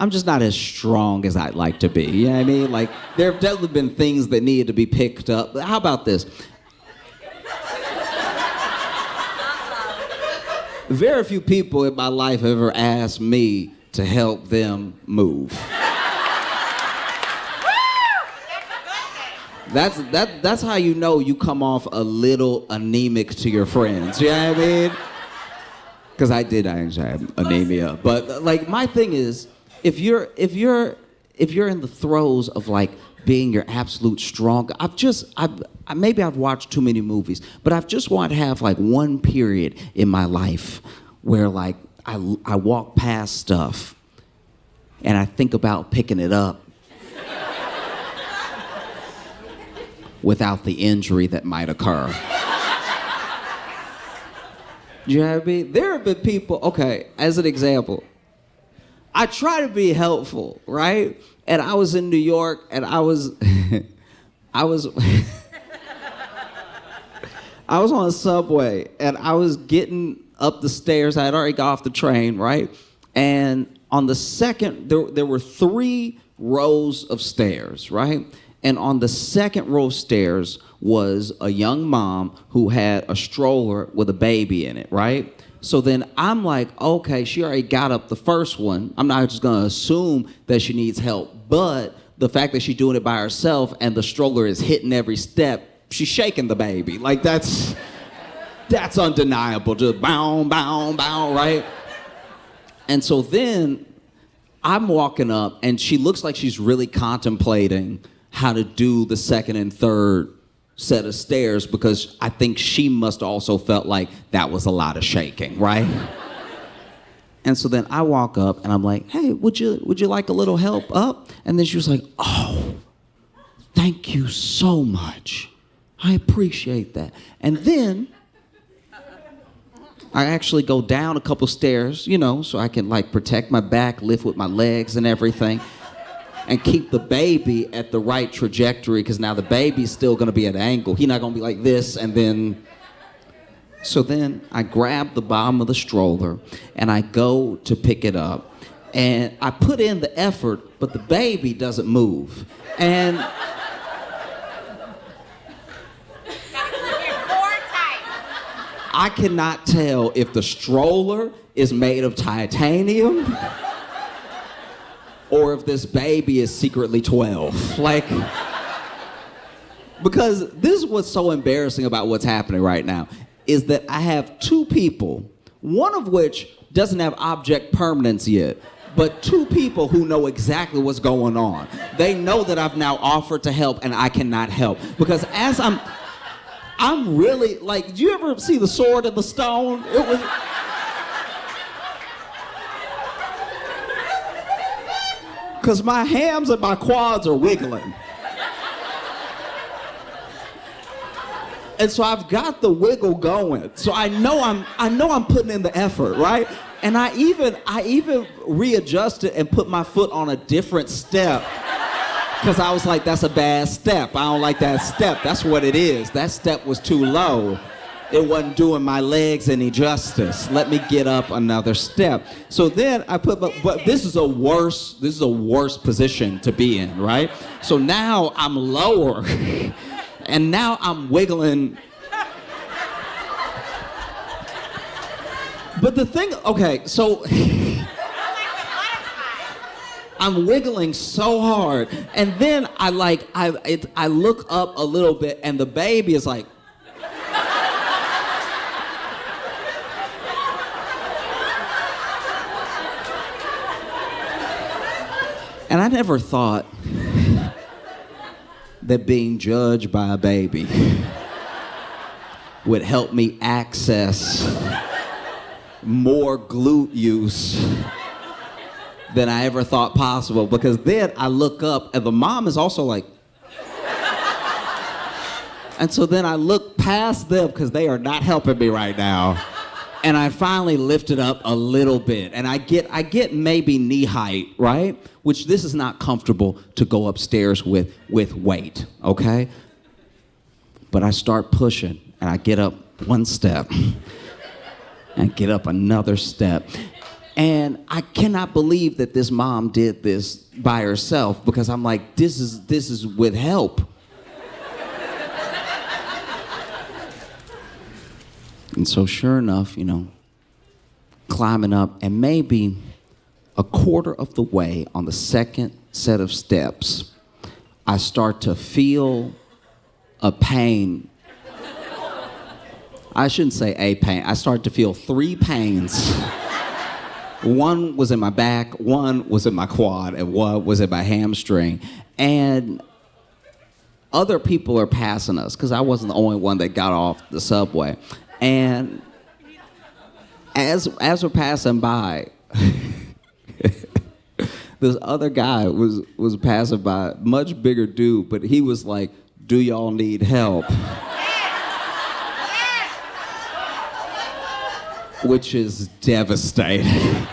I'm just not as strong as I'd like to be. You know what I mean? Like, there have definitely been things that needed to be picked up. How about this? Very few people in my life have ever asked me to help them move. That's how you know you come off a little anemic to your friends. You know what I mean? Because I actually have anemia. But like, my thing is, if you're in the throes of like being your absolute strong, maybe I've watched too many movies, but I've just want to have like one period in my life where like I walk past stuff and I think about picking it up without the injury that might occur. You know what I mean? There have been people, okay, as an example, I try to be helpful, right? And I was in New York and I was I was on a subway and I was getting up the stairs. I had already got off the train, right? And on the second, there were 3 rows of stairs, right? And on the second row of stairs was a young mom who had a stroller with a baby in it, right? So then I'm like, okay, she already got up the first one. I'm not just gonna assume that she needs help, but the fact that she's doing it by herself and the stroller is hitting every step, she's shaking the baby. Like, that's undeniable. Just bow, bow, bow, right? And so then I'm walking up and she looks like she's really contemplating how to do the second and third set of stairs, because I think she must also felt like that was a lot of shaking, right? And so then I walk up and I'm like, hey, would you like a little help up? And then she was like, oh, thank you so much. I appreciate that. And then I actually go down a couple stairs, you know, so I can like protect my back, lift with my legs and everything, and keep the baby at the right trajectory, because now the baby's still gonna be at an angle. He's not gonna be like this, and then... So then I grab the bottom of the stroller and I go to pick it up. And I put in the effort, but the baby doesn't move. And... I cannot tell if the stroller is made of titanium or if this baby is secretly 12. Like, because this is what's so embarrassing about what's happening right now, is that I have 2 people, one of which doesn't have object permanence yet, but 2 people who know exactly what's going on. They know that I've now offered to help and I cannot help. Because as I'm really, like, did you ever see The Sword and the Stone? It was... Because my hams and my quads are wiggling. And so I've got the wiggle going. So I know I'm putting in the effort, right? And I even readjusted and put my foot on a different step. Because I was like, that's a bad step. I don't like that step. That's what it is. That step was too low. It wasn't doing my legs any justice. Let me get up another step. So then I put, but this is a worse position to be in, right? So now I'm lower, and now I'm wiggling. But the thing, okay, so I'm wiggling so hard, and then I look up a little bit, and the baby is like. And I never thought that being judged by a baby would help me access more glute use than I ever thought possible. Because then I look up and the mom is also like... And so then I look past them because they are not helping me right now. And I finally lift it up a little bit. And I get maybe knee height, right? Which this is not comfortable to go upstairs with weight, okay? But I start pushing, and I get up one step, and get up another step. And I cannot believe that this mom did this by herself, because I'm like, this is with help. And so sure enough, climbing up, and maybe a quarter of the way on the second set of steps, I start to feel a pain. I shouldn't say a pain. I start to feel 3 pains. One was in my back, one was in my quad, and one was in my hamstring. And other people are passing us, because I wasn't the only one that got off the subway. And as we're passing by, this other guy was passing by, much bigger dude, but he was like, "Do y'all need help?" Which is devastating.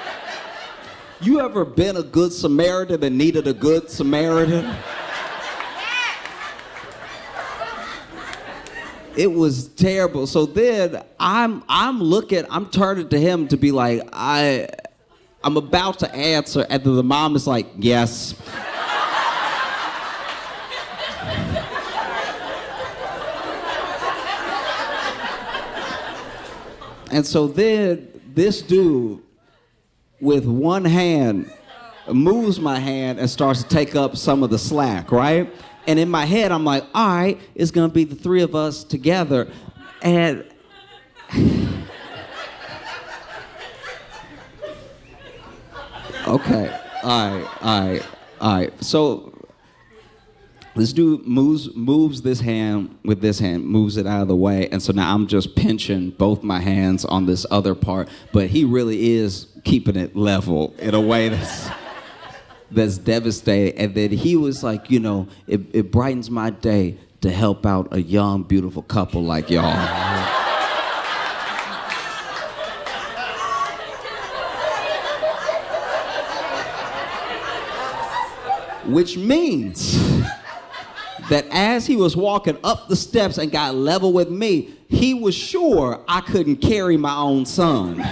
You ever been a good Samaritan and needed a good Samaritan? It was terrible. So then I'm turning to him to be like, I'm about to answer, and then the mom is like, "Yes." And so then this dude, with one hand, moves my hand and starts to take up some of the slack, right? And in my head, I'm like, all right, it's gonna be the 3 of us together. And okay, all right. So this dude moves this hand with this hand, moves it out of the way, and so now I'm just pinching both my hands on this other part, but he really is keeping it level in a way that's devastating. And then he was like, it brightens my day to help out a young, beautiful couple like y'all. Which means that as he was walking up the steps and got level with me, he was sure I couldn't carry my own son.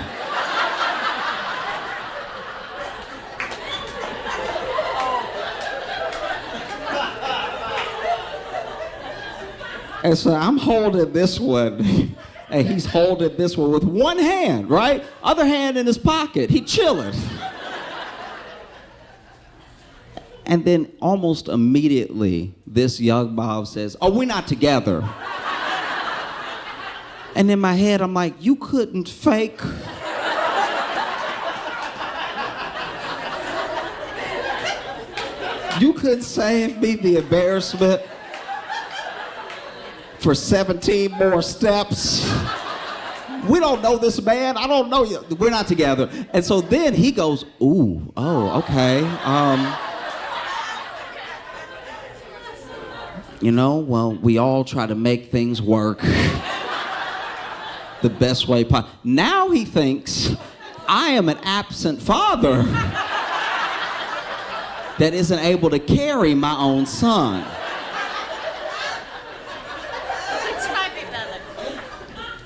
And so I'm holding this one, and he's holding this one with one hand, right? Other hand in his pocket. He chilling. And then almost immediately, this young Bob says, "Oh, we're not together." And in my head, I'm like, you couldn't fake. You couldn't save me the embarrassment for 17 more steps. We don't know this man. I don't know you. We're not together. And so then he goes, "Ooh, oh, okay. Well, we all try to make things work the best way possible." Now he thinks I am an absent father that isn't able to carry my own son.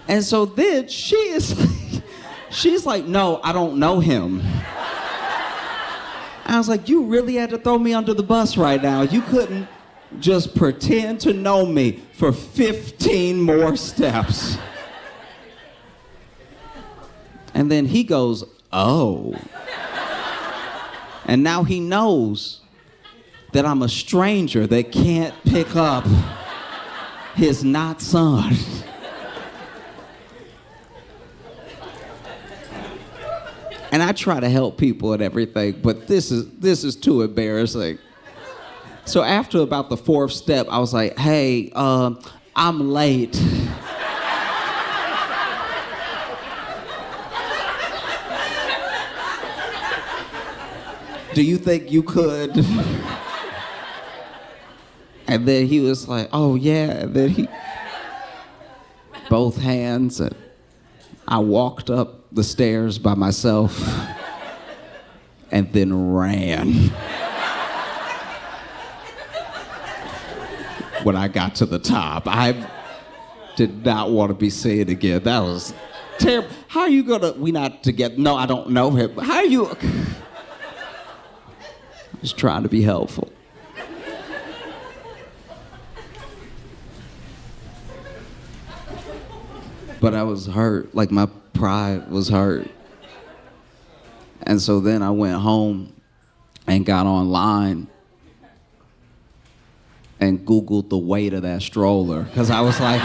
And so then she's like, "No, I don't know him." I was like, you really had to throw me under the bus right now. You couldn't just pretend to know me for 15 more steps. And then he goes, "Oh." And now he knows that I'm a stranger that can't pick up his not son. And I try to help people and everything, but this is too embarrassing. So after about the 4th step, I was like, "Hey, I'm late." "Do you think you could?" And then he was like, "Oh yeah." And then he, both hands, and I walked up the stairs by myself and then ran. When I got to the top, I did not want to be seen again. That was terrible. How are you gonna, we not together? No, I don't know him. How are you? Just trying to be helpful. But I was hurt, like my pride was hurt. And so then I went home and got online and Googled the weight of that stroller, because I was like,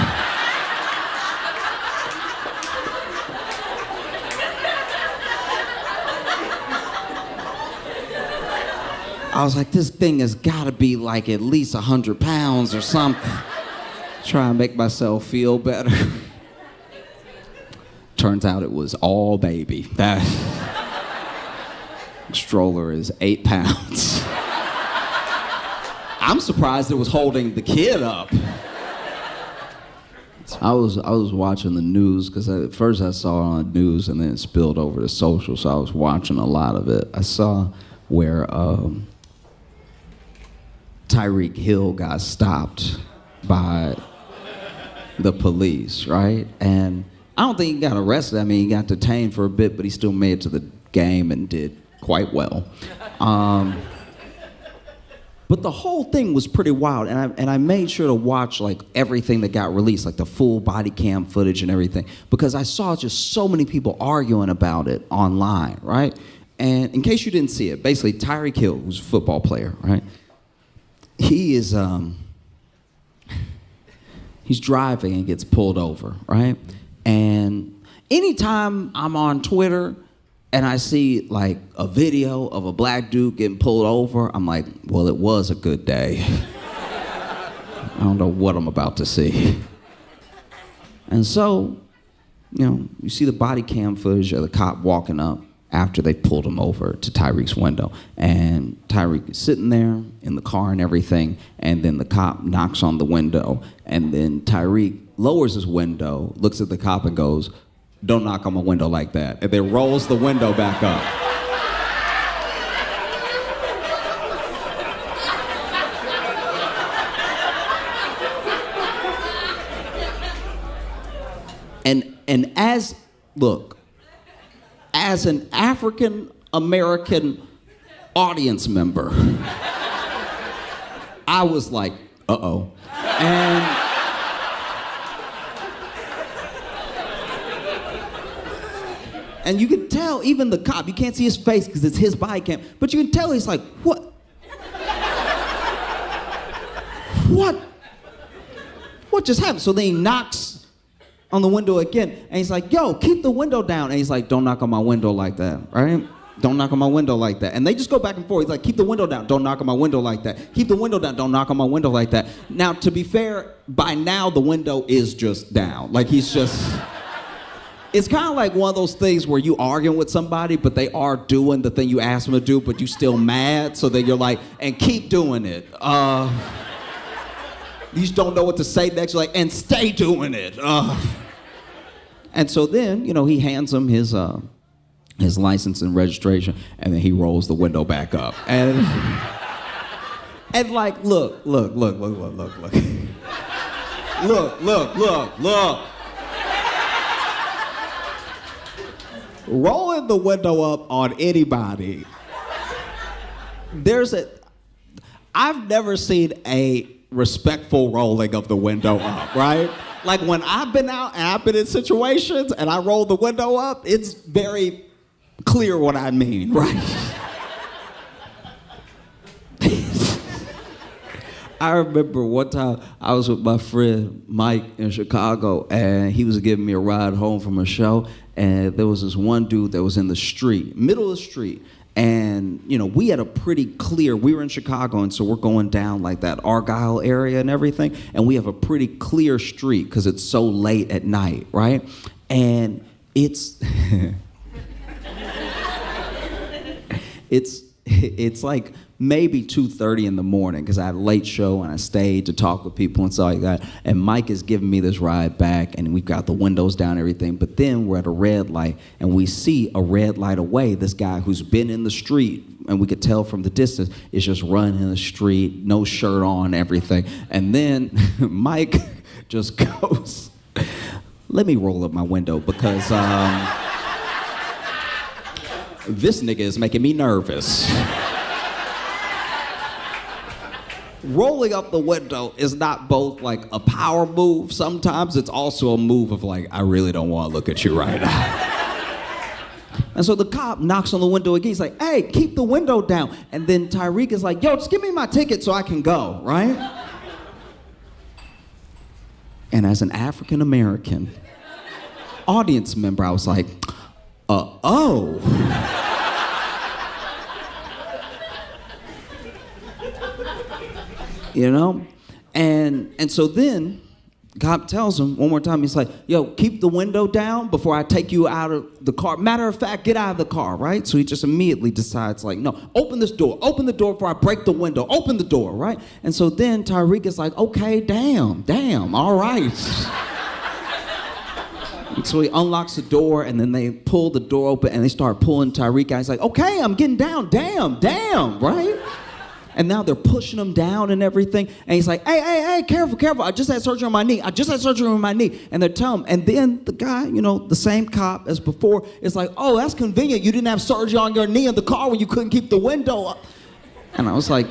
this thing has gotta be like at least 100 pounds or something. Try and make myself feel better. Turns out it was all baby. That stroller is 8 pounds. I'm surprised it was holding the kid up. I was watching the news, because at first I saw it on the news and then it spilled over to social, so I was watching a lot of it. I saw where Tyreek Hill got stopped by the police, right? And I don't think he got arrested. I mean, he got detained for a bit, but he still made it to the game and did quite well. But the whole thing was pretty wild, and I made sure to watch like everything that got released, like the full body cam footage and everything, because I saw just so many people arguing about it online, right? And in case you didn't see it, basically Tyreek Hill, who's a football player, right? He is he's driving and gets pulled over, right? And anytime I'm on Twitter and I see like a video of a black dude getting pulled over, I'm like, well, it was a good day. I don't know what I'm about to see. And so, you see the body cam footage of the cop walking up after they pulled him over to Tyreek's window. And Tyreek is sitting there in the car and everything, and then the cop knocks on the window, and then Tyreek lowers his window, looks at the cop and goes, "Don't knock on my window like that," and then rolls the window back up. And as an African American audience member, I was like, uh-oh. And you can tell, even the cop, you can't see his face because it's his body cam, but you can tell he's like, what? What just happened? So then he knocks on the window again, and he's like, yo, keep the window down. And he's like, don't knock on my window like that, right? Don't knock on my window like that. And they just go back and forth. He's like, keep the window down, don't knock on my window like that. Keep the window down, don't knock on my window like that. Now, to be fair, by now the window is just down. Like he's just, it's kind of like one of those things where you arguing with somebody, but they are doing the thing you asked them to do, but you still mad, so then you're like, and keep doing it. You just don't know what to say next. You're like, and stay doing it. And so then, he hands him his license and registration, and then he rolls the window back up. And like, look. Look. Rolling the window up on anybody. I've never seen a respectful rolling of the window up, right? Like when I've been out and I've been in situations and I roll the window up, it's very clear what I mean, right? I remember one time I was with my friend Mike in Chicago, and he was giving me a ride home from a show, and there was this one dude that was in the street, middle of the street. And, we had a pretty clear, we were in Chicago, and so we're going down like that Argyle area and everything, and we have a pretty clear street because it's so late at night, right? And it's, it's like maybe 2:30 in the morning because I had a late show and I stayed to talk with people and stuff like that. And Mike is giving me this ride back, and we've got the windows down and everything. But then we're at a red light, and we see a red light away this guy who's been in the street, and we could tell from the distance is just running in the street, no shirt on, everything. And then Mike just goes, let me roll up my window because this nigga is making me nervous. Rolling up the window is not both like a power move. Sometimes it's also a move of like, I really don't want to look at you right now. And so the cop knocks on the window again. He's like, hey, keep the window down. And then Tyreek is like, yo, just give me my ticket so I can go, right? And as an African American audience member, I was like, oh. You know? And so then cop tells him one more time, he's like, yo, keep the window down before I take you out of the car. Matter of fact, get out of the car, right? So he just immediately decides like, no, open this door. Open the door before I break the window. Open the door, right? And so then Tyreek is like, okay, damn, all right. And so he unlocks the door and then they pull the door open and they start pulling Tyreek out. He's like, okay, I'm getting down, damn, right? And now they're pushing him down and everything. And he's like, hey, careful. I just had surgery on my knee. And they're telling him. And then the guy, you know, the same cop as before, is like, oh, that's convenient. You didn't have surgery on your knee in the car when you couldn't keep the window up. And I was like,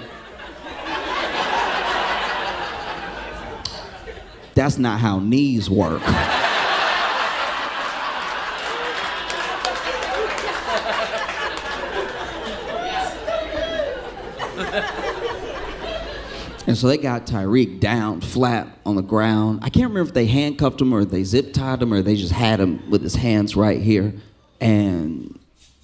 that's not how knees work. And so they got Tyreek down flat on the ground. I can't remember if they handcuffed him or they zip tied him or they just had him with his hands right here. And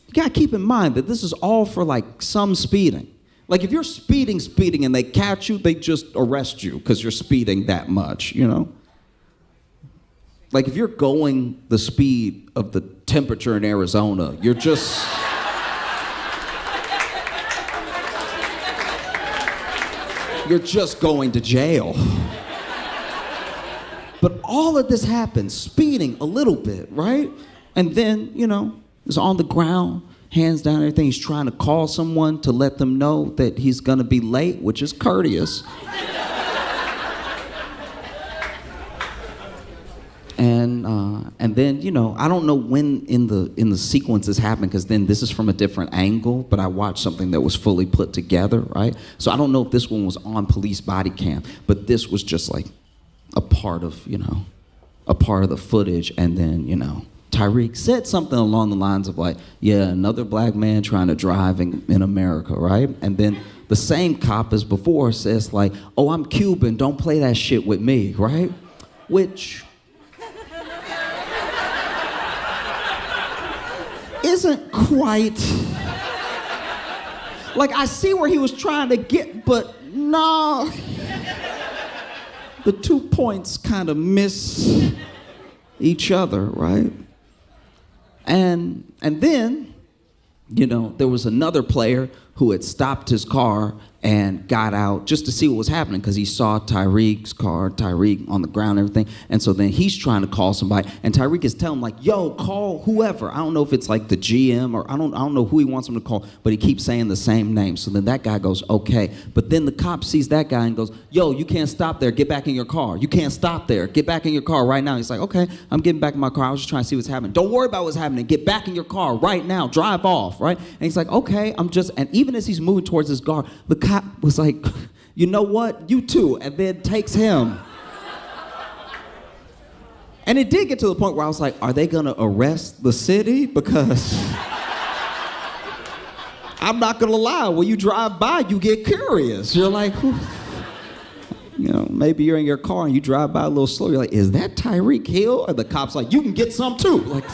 you gotta keep in mind that this is all for like some speeding. Like if you're speeding and they catch you, they just arrest you because you're speeding that much, you know? Like if you're going the speed of the temperature in Arizona, you're just... you're just going to jail. But all of this happens, speeding a little bit, right? And then, you know, he's on the ground, hands down, everything. He's trying to call someone to let them know that he's gonna be late, which is courteous. And then, you know, I don't know when in the sequence this happened, because then this is from a different angle, but I watched something that was fully put together, right? So I don't know if this one was on police body cam, but this was just like a part of the footage. And then, you know, Tyreek said something along the lines of like, yeah, another black man trying to drive in America, right? And then the same cop as before says like, oh, I'm Cuban, don't play that shit with me, right? Which... isn't quite, like I see where he was trying to get, but no, the 2 points kind of miss each other, right? And then, you know, there was another player who had stopped his car and got out just to see what was happening because he saw Tyreek's car, Tyreek on the ground and everything. And so then he's trying to call somebody, and Tyreek is telling him like, yo, call whoever. I don't know if it's like the GM or I don't know who he wants him to call, but he keeps saying the same name. So then that guy goes, okay. But then the cop sees that guy and goes, yo, you can't stop there. Get back in your car. You can't stop there. Get back in your car right now. He's like, okay, I'm getting back in my car. I was just trying to see what's happening. Don't worry about what's happening. Get back in your car right now. Drive off, right? And he's like, okay, and even as he's moving towards his car, the cop was like, you know what? You too. And then takes him. And it did get to the point where I was like, are they going to arrest the city? Because I'm not going to lie. When you drive by, you get curious. You're like, who? You know, maybe you're in your car and you drive by a little slow. You're like, is that Tyreek Hill? And the cop's like, you can get some too. Like,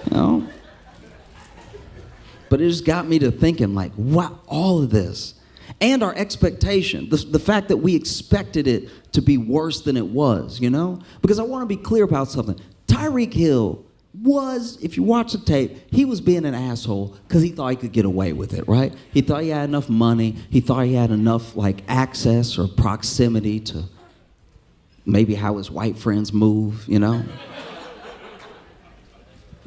you know? But it just got me to thinking, like, what, all of this, and our expectation, the fact that we expected it to be worse than it was, you know? Because I want to be clear about something. Tyreek Hill was, if you watch the tape, he was being an asshole because he thought he could get away with it, right? He thought he had enough money. He thought he had enough, like, access or proximity to maybe how his white friends move, you know?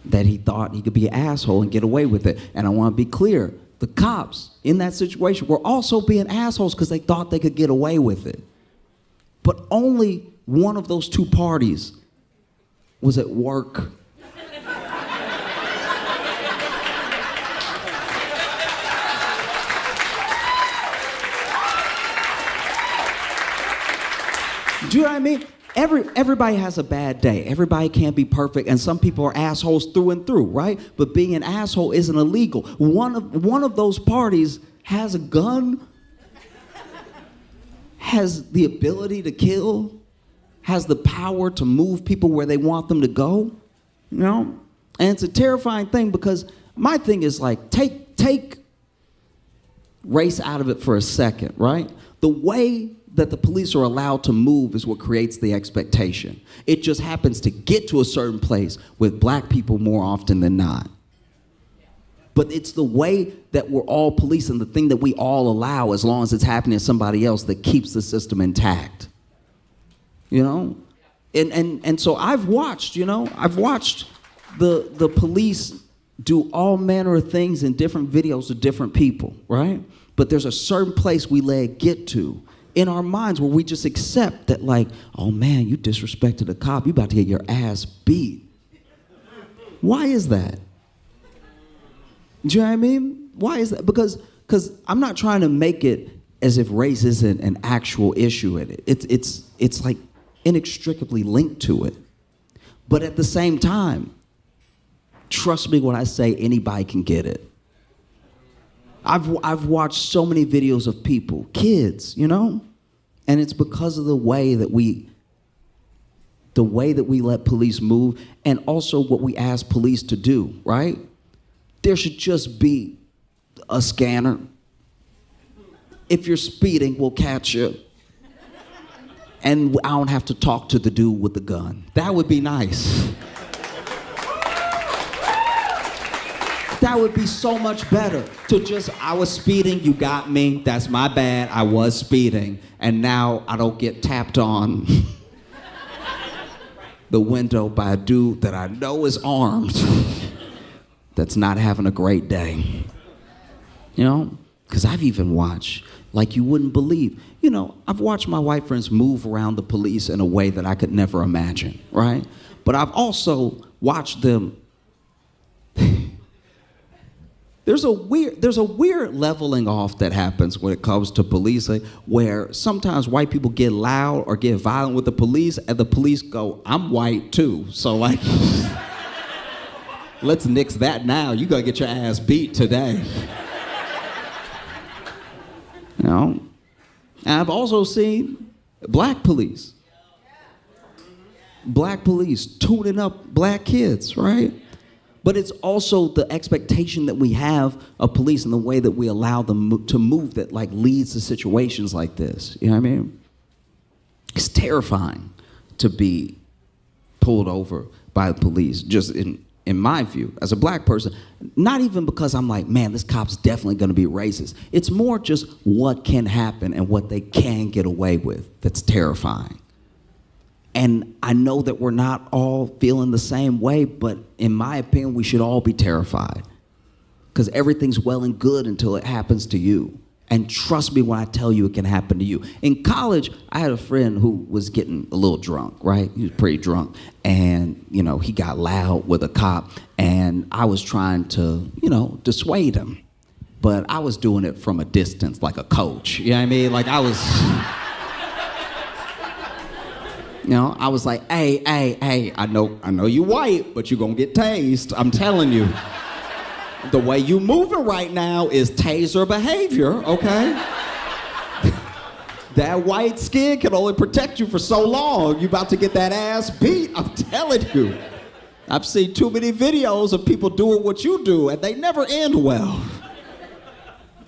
That he thought he could be an asshole and get away with it. And I want to be clear, the cops in that situation were also being assholes because they thought they could get away with it. But only one of those two parties was at work. Do you know what I mean? Everybody has a bad day. Everybody can't be perfect, and some people are assholes through and through, right? But being an asshole isn't illegal. One of those parties has a gun, has the ability to kill, has the power to move people where they want them to go, you know? And it's a terrifying thing because my thing is like, take race out of it for a second, right? The way that the police are allowed to move is what creates the expectation. It just happens to get to a certain place with black people more often than not. But it's the way that we're all police and the thing that we all allow as long as it's happening to somebody else that keeps the system intact. You know? And so I've watched the police do all manner of things in different videos to different people, right? But there's a certain place we let it get to in our minds where we just accept that, like, oh man, you disrespected a cop, you about to get your ass beat. Why is that? Do you know what I mean? Why is that? Because I'm not trying to make it as if race isn't an actual issue in it. It's like inextricably linked to it. But at the same time, trust me when I say anybody can get it. I've watched so many videos of people, kids, you know? And it's because of the way that we let police move and also what we ask police to do, right? There should just be a scanner. If you're speeding, we'll catch you. And I don't have to talk to the dude with the gun. That would be nice. That would be so much better to just, I was speeding, you got me, that's my bad, I was speeding, and now I don't get tapped on the window by a dude that I know is armed that's not having a great day. You know? Because I've even watched, like you wouldn't believe, you know, I've watched my white friends move around the police in a way that I could never imagine, right? But I've also watched them. There's a weird leveling off that happens when it comes to policing, where sometimes white people get loud or get violent with the police, and the police go, I'm white too, so like, let's nix that now. You gotta get your ass beat today. You know? And I've also seen black police tuning up black kids, right? But it's also the expectation that we have of police and the way that we allow them to move that like leads to situations like this. You know what I mean? It's terrifying to be pulled over by the police, just in my view, as a black person. Not even because I'm like, man, this cop's definitely gonna be racist. It's more just what can happen and what they can get away with that's terrifying. And I know that we're not all feeling the same way, but in my opinion, we should all be terrified. Because everything's well and good until it happens to you. And trust me when I tell you it can happen to you. In college, I had a friend who was getting a little drunk, right? He was pretty drunk. And, you know, he got loud with a cop. And I was trying to, you know, dissuade him. But I was doing it from a distance like a coach. You know what I mean? Like I was... You know, I was like, hey, I know you white, but you're gonna get tased. I'm telling you. The way you moving right now is taser behavior, okay? That white skin can only protect you for so long. You about to get that ass beat, I'm telling you. I've seen too many videos of people doing what you do, and they never end well.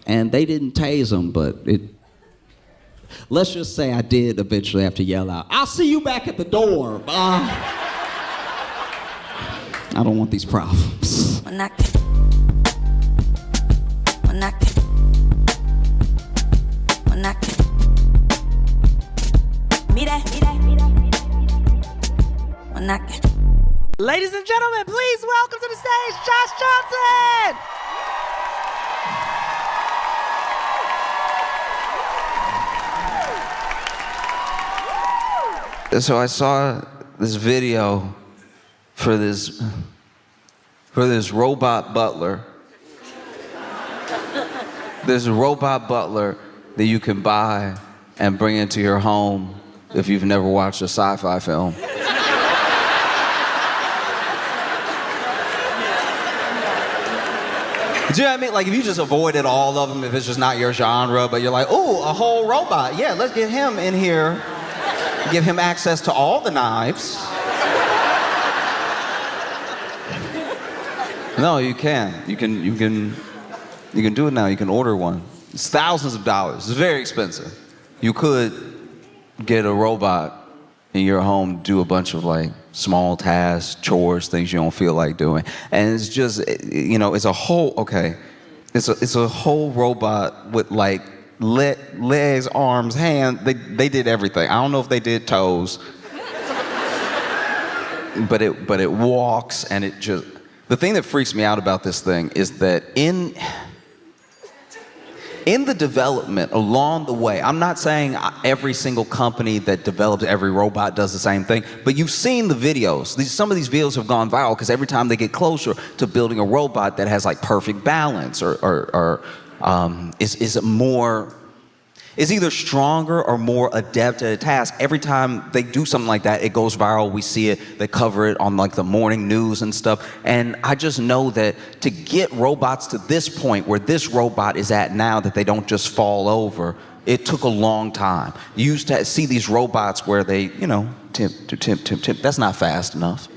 And they didn't tase them, but let's just say I did eventually have to yell out, I'll see you back at the door. I don't want these problems. Ladies and gentlemen, please welcome to the stage, Josh Johnson! So I saw this video for this robot butler. There's a robot butler that you can buy and bring into your home if you've never watched a sci-fi film. Do you know what I mean? Like, if you just avoided all of them, if it's just not your genre, but you're like, ooh, a whole robot. Yeah, let's get him in here. Give him access to all the knives. No, you can. You can do it now. You can order one. It's thousands of dollars. It's very expensive. You could get a robot in your home, do a bunch of like small tasks, chores, things you don't feel like doing. And it's just, it's a whole, it's a whole robot with like legs, arms, hands. They did everything. I don't know if they did toes, but it walks, and it just, the thing that freaks me out about this thing is that in the development along the way, I'm not saying every single company that develops every robot does the same thing, but you've seen the videos. Some of these videos have gone viral because every time they get closer to building a robot that has like perfect balance or is either stronger or more adept at a task, every time they do something like that, it goes viral. We see it. They cover it on like the morning news and stuff. And I just know that to get robots to this point where this robot is at now, that they don't just fall over, it took a long time. You used to see these robots where they, tip. That's not fast enough.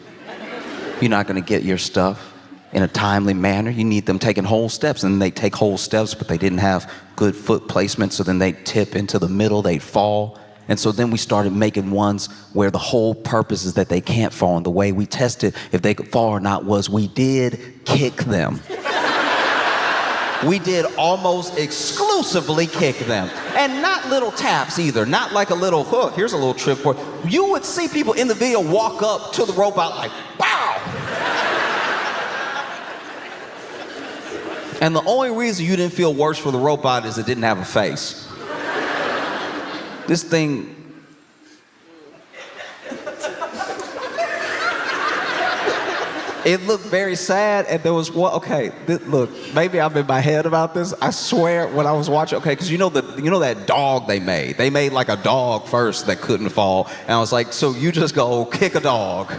You're not going to get your stuff in a timely manner. You need them taking whole steps, and they take whole steps, but they didn't have good foot placement, so then they tip into the middle, they'd fall. And so then we started making ones where the whole purpose is that they can't fall, and the way we tested if they could fall or not was we did kick them. We did almost exclusively kick them. And not little taps either, not like a little hook, here's a little trip for it. You would see people in the video walk up to the robot like, pow! And the only reason you didn't feel worse for the robot is it didn't have a face. This thing, it looked very sad, and there was one, look, maybe I'm in my head about this. I swear when I was watching, because you know that dog they made? They made like a dog first that couldn't fall. And I was like, so you just go kick a dog.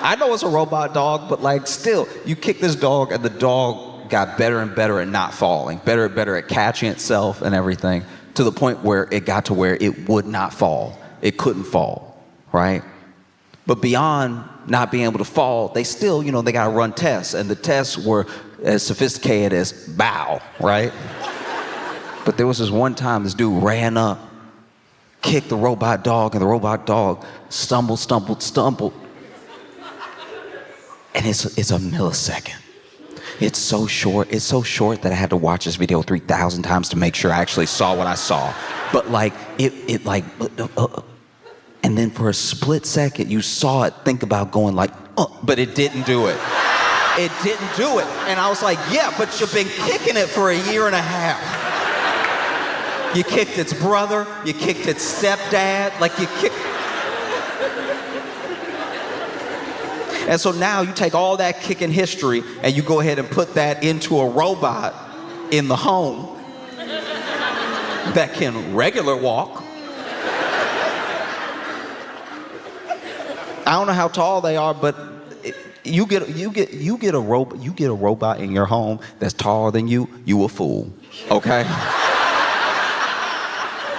I know it's a robot dog, but like still, you kick this dog and the dog got better and better at not falling, better and better at catching itself and everything, to the point where it got to where it would not fall. It couldn't fall, right? But beyond not being able to fall, they still, they got to run tests, and the tests were as sophisticated as bow, right? But there was this one time this dude ran up, kicked the robot dog, and the robot dog stumbled. And it's a millisecond. It's so short that I had to watch this video 3,000 times to make sure I actually saw what I saw. But like, and then for a split second, you saw it think about going like, but it didn't do it. It didn't do it. And I was like, yeah, but you've been kicking it for a year and a half. You kicked its brother, you kicked its stepdad, like you kicked. And so now you take all that kicking history and you go ahead and put that into a robot in the home that can regular walk. I don't know how tall they are, but you get a robot in your home that's taller than you a fool, okay?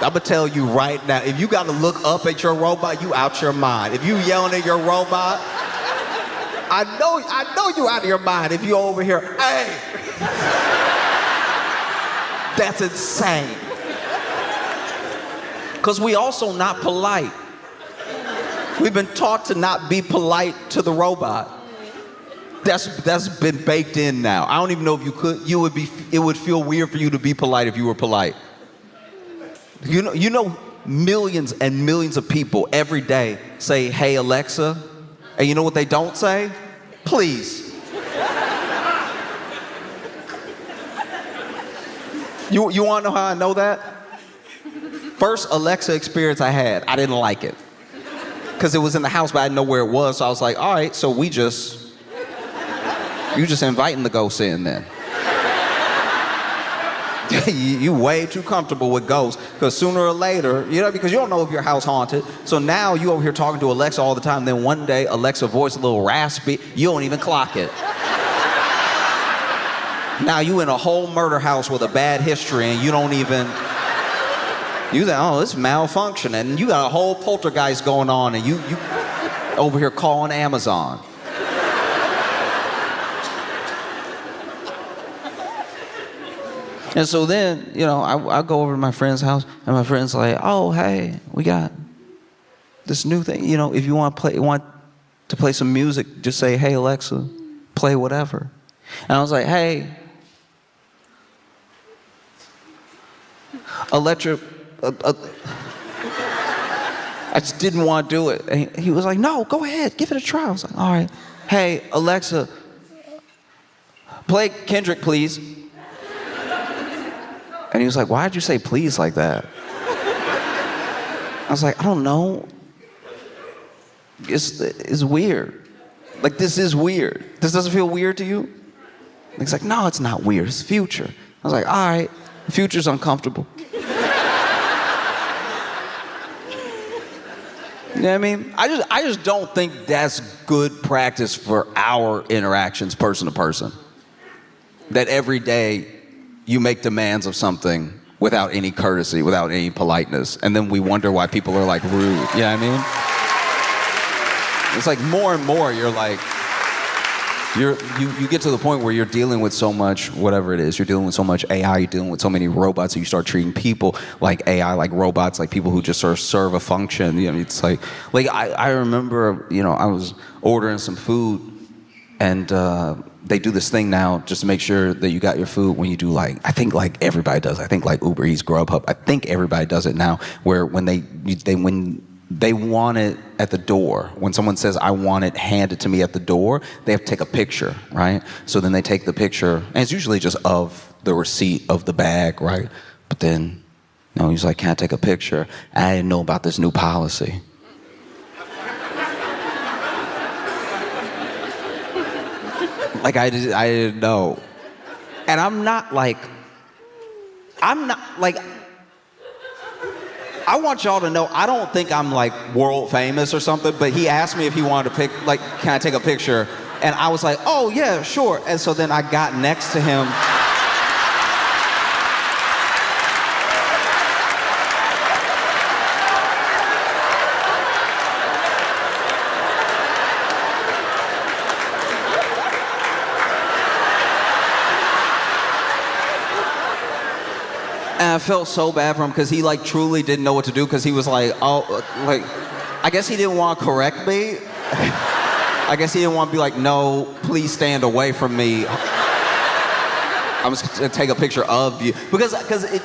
I'm gonna tell you right now, if you gotta look up at your robot, you out your mind. If you yelling at your robot, I know you out of your mind if you over here, hey. That's insane. Because we also not polite. We've been taught to not be polite to the robot. That's been baked in now. I don't even know if you could. It would feel weird for you to be polite if you were polite. You know, millions and millions of people every day say, "Hey Alexa," and you know what they don't say? Please. You want to know how I know that? First Alexa experience I had, I didn't like it. Because it was in the house, but I didn't know where it was. So I was like, all right, so you just inviting the ghosts in then. You way too comfortable with ghosts, because sooner or later, because you don't know if your house haunted. So now you over here talking to Alexa all the time. Then one day, Alexa voice a little raspy. You don't even clock it. Now you in a whole murder house with a bad history, and you don't even. You think, oh, it's malfunctioning, and you got a whole poltergeist going on, and you over here calling Amazon. And so then, I go over to my friend's house, and my friend's like, oh, hey, we got this new thing. If you want to play some music, just say, hey, Alexa, play whatever. And I was like, hey, I just didn't want to do it. And he was like, no, go ahead, give it a try. I was like, all right. Hey, Alexa, play Kendrick, please. And he was like, why'd you say please like that? I was like, I don't know. It's weird. Like, this is weird. This doesn't feel weird to you? And he's like, no, it's not weird. It's Future. I was like, all right, Future's uncomfortable. You know what I mean? I just don't think that's good practice for our interactions person to person. That every day you make demands of something without any courtesy, without any politeness, and then we wonder why people are like rude. You know what I mean? It's like more and more you're like, you get to the point where you're dealing with so much, whatever it is, you're dealing with so much AI, you're dealing with so many robots, and you start treating people like AI, like robots, like people who just sort of serve a function. It's like I remember, I was ordering some food, and they do this thing now just to make sure that you got your food when you do I think everybody does. I think Uber Eats, Grubhub, I think everybody does it now, where when they want it at the door, when someone says, I want it handed to me at the door, they have to take a picture, right? So then they take the picture, and it's usually just of the receipt of the bag, right? But then, he's like, can't take a picture. I didn't know about this new policy. I didn't know. And I'm not like, I want y'all to know, I don't think I'm like world famous or something, but he asked me if he wanted to can I take a picture? And I was like, oh yeah, sure. And so then I got next to him. And I felt so bad for him because he truly didn't know what to do, because he was like, I guess he didn't want to correct me. I guess he didn't want to be like, no, please stand away from me. I'm just gonna take a picture of you. Because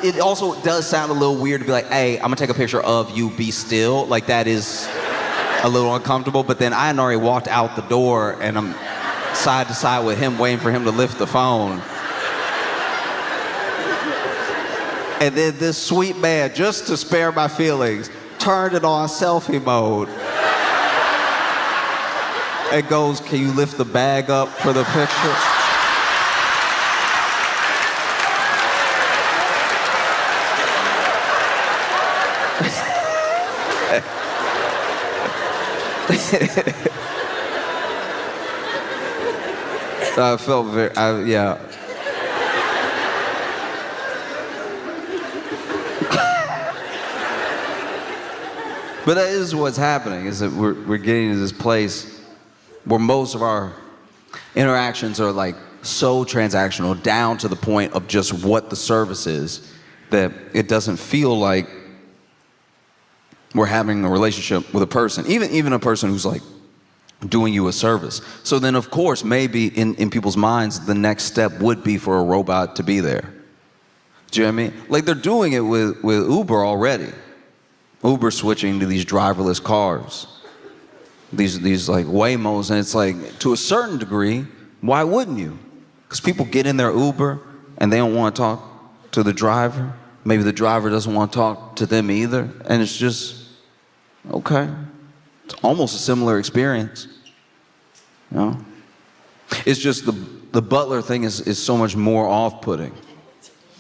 it also does sound a little weird to be like, hey, I'm gonna take a picture of you, be still. That is a little uncomfortable. But then I had already walked out the door, and I'm side to side with him, waiting for him to lift the phone. And then this sweet man, just to spare my feelings, turned it on selfie mode. And goes, can you lift the bag up for the picture? I felt yeah. But that is what's happening, is that we're getting to this place where most of our interactions are so transactional, down to the point of just what the service is, that it doesn't feel like we're having a relationship with a person, even a person who's doing you a service. So then, of course, maybe in people's minds, the next step would be for a robot to be there. Do you know what I mean? They're doing it with Uber already. Uber switching to these driverless cars, these Waymos, and it's to a certain degree, why wouldn't you? Because people get in their Uber and they don't want to talk to the driver. Maybe the driver doesn't want to talk to them either. And it's just, okay. It's almost a similar experience. You know? It's just the butler thing is so much more off-putting.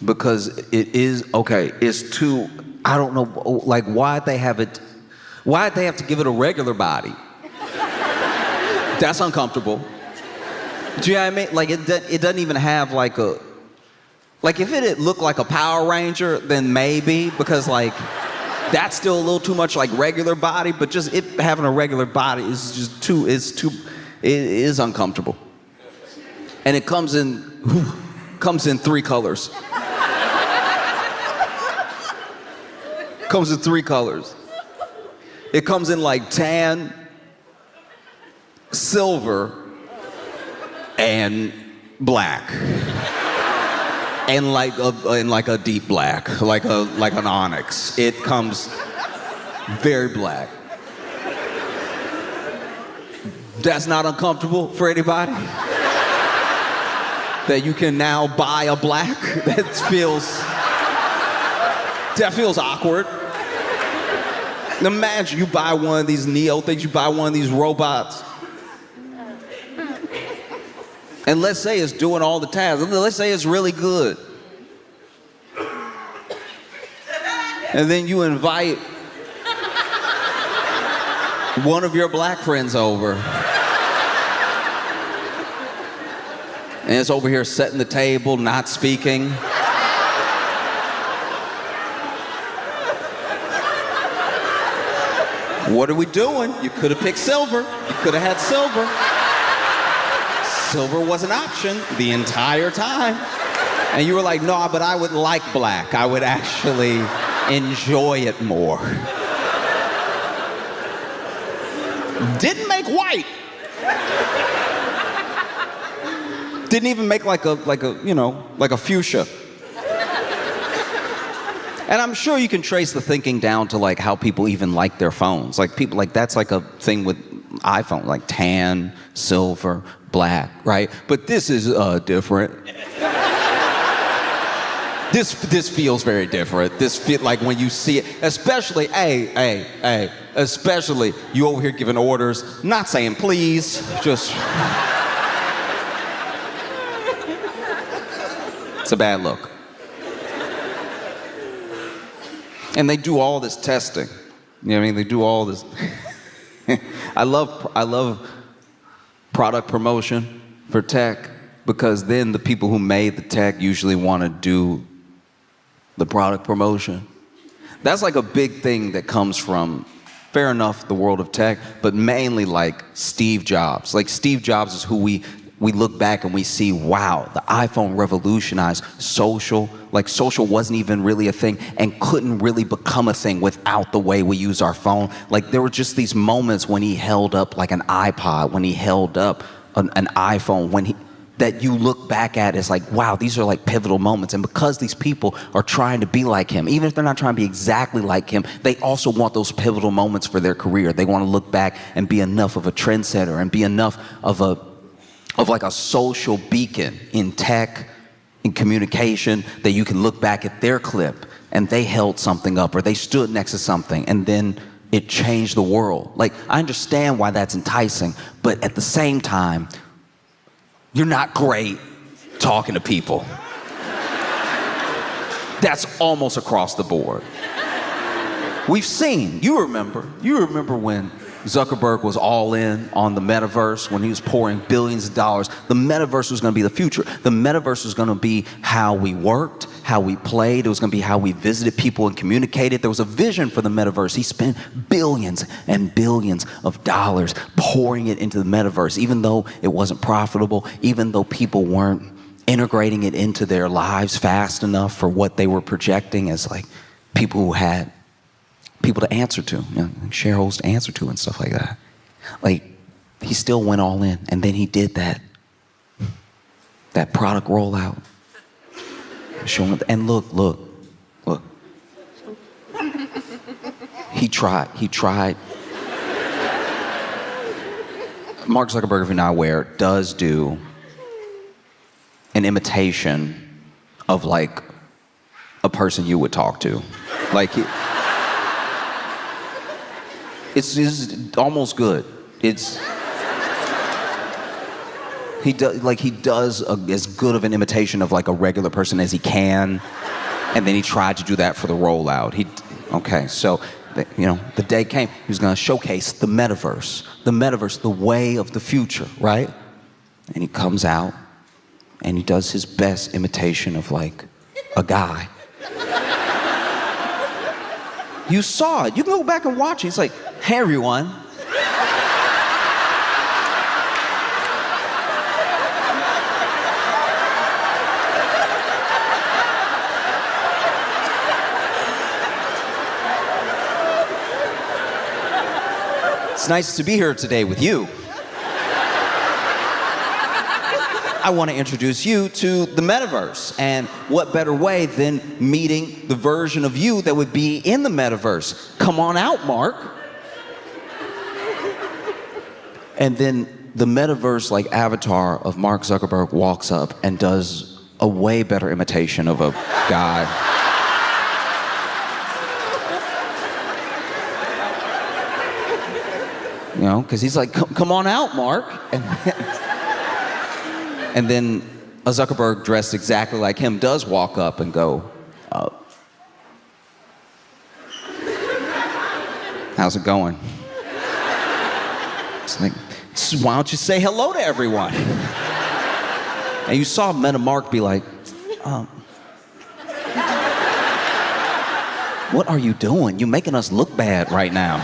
Because it is, okay, it's too, I don't know, like why'd they have to give it a regular body? That's uncomfortable. Do you know what I mean? Like it doesn't even have like if it had looked like a Power Ranger, then maybe, because like that's still a little too much like regular body, but just it having a regular body is just it is uncomfortable. And it comes in 3 colors. Comes in 3 colors. It comes in like tan, silver, and black. And like a deep black, like an onyx. It comes very black. That's not uncomfortable for anybody? That you can now buy a black? That feels awkward. Imagine you buy one of these Neo things, you buy one of these robots. And let's say it's doing all the tasks. Let's say it's really good. And then you invite one of your black friends over. And it's over here setting the table, not speaking. What are we doing? You could have picked silver. You could have had silver. Silver was an option the entire time. And you were like, no, but I would like black. I would actually enjoy it more. Didn't make white. Didn't even make like a fuchsia. And I'm sure you can trace the thinking down to like how people even like their phones. Like people, like that's like a thing with iPhone, like tan, silver, black, right? But this is different. This feels very different. This feel like when you see it, especially, especially you over here giving orders, not saying please, just. It's a bad look. And they do all this testing. You know what I mean? They do all this. I love product promotion for tech, because then the people who made the tech usually want to do the product promotion. That's like a big thing that comes from, fair enough, the world of tech, but mainly like Steve Jobs. Like Steve Jobs is who we look back and we see, wow, the iPhone revolutionized social. Like social wasn't even really a thing and couldn't really become a thing without the way we use our phone. Like there were just these moments when he held up like an iPod, when he held up an iPhone, that you look back at as like, wow, these are like pivotal moments. And because these people are trying to be like him, even if they're not trying to be exactly like him, they also want those pivotal moments for their career. They want to look back and be enough of a trendsetter and be enough of like a social beacon in tech, in communication, that you can look back at their clip and they held something up or they stood next to something and then it changed the world. Like, I understand why that's enticing, but at the same time, you're not great talking to people. That's almost across the board. We've seen, you remember when Zuckerberg was all in on the metaverse, when he was pouring billions of dollars. The metaverse was going to be the future. The metaverse was going to be how we worked, how we played. It was going to be how we visited people and communicated. There was a vision for the metaverse. He spent billions and billions of dollars pouring it into the metaverse, even though it wasn't profitable, even though people weren't integrating it into their lives fast enough for what they were projecting as like people who had people to answer to, you know, shareholders to answer to and stuff like that. Like, he still went all in, and then he did that product rollout. Showing, and look. He tried. Mark Zuckerberg, if you're not aware, does do an imitation of like a person you would talk to. Like, it's almost good. He does as good of an imitation of like a regular person as he can, and then he tried to do that for the rollout. So the day came. He was going to showcase the metaverse, the way of the future, right? And he comes out, and he does his best imitation of like a guy. You saw it. You can go back and watch it. He's like, "Hey, everyone." It's nice to be here today with you. I want to introduce you to the metaverse, and what better way than meeting the version of you that would be in the metaverse? Come on out, Mark. And then the metaverse like avatar of Mark Zuckerberg walks up and does a way better imitation of a guy. Because he's like, come on out, Mark. And then a Zuckerberg dressed exactly like him does walk up and go, how's it going? It's like, why don't you say hello to everyone? And you saw Meta Mark be like, what are you doing? You're making us look bad right now.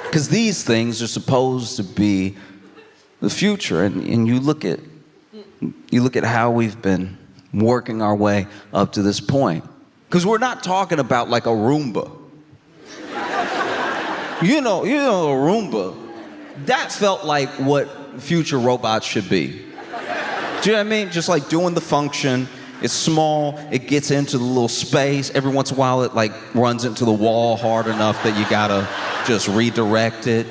Because these things are supposed to be the future, and you look at how we've been working our way up to this point. Because we're not talking about like a Roomba. You know, a Roomba. That felt like what future robots should be. Do you know what I mean? Just like doing the function. It's small. It gets into the little space. Every once in a while, it like runs into the wall hard enough that you gotta just redirect it.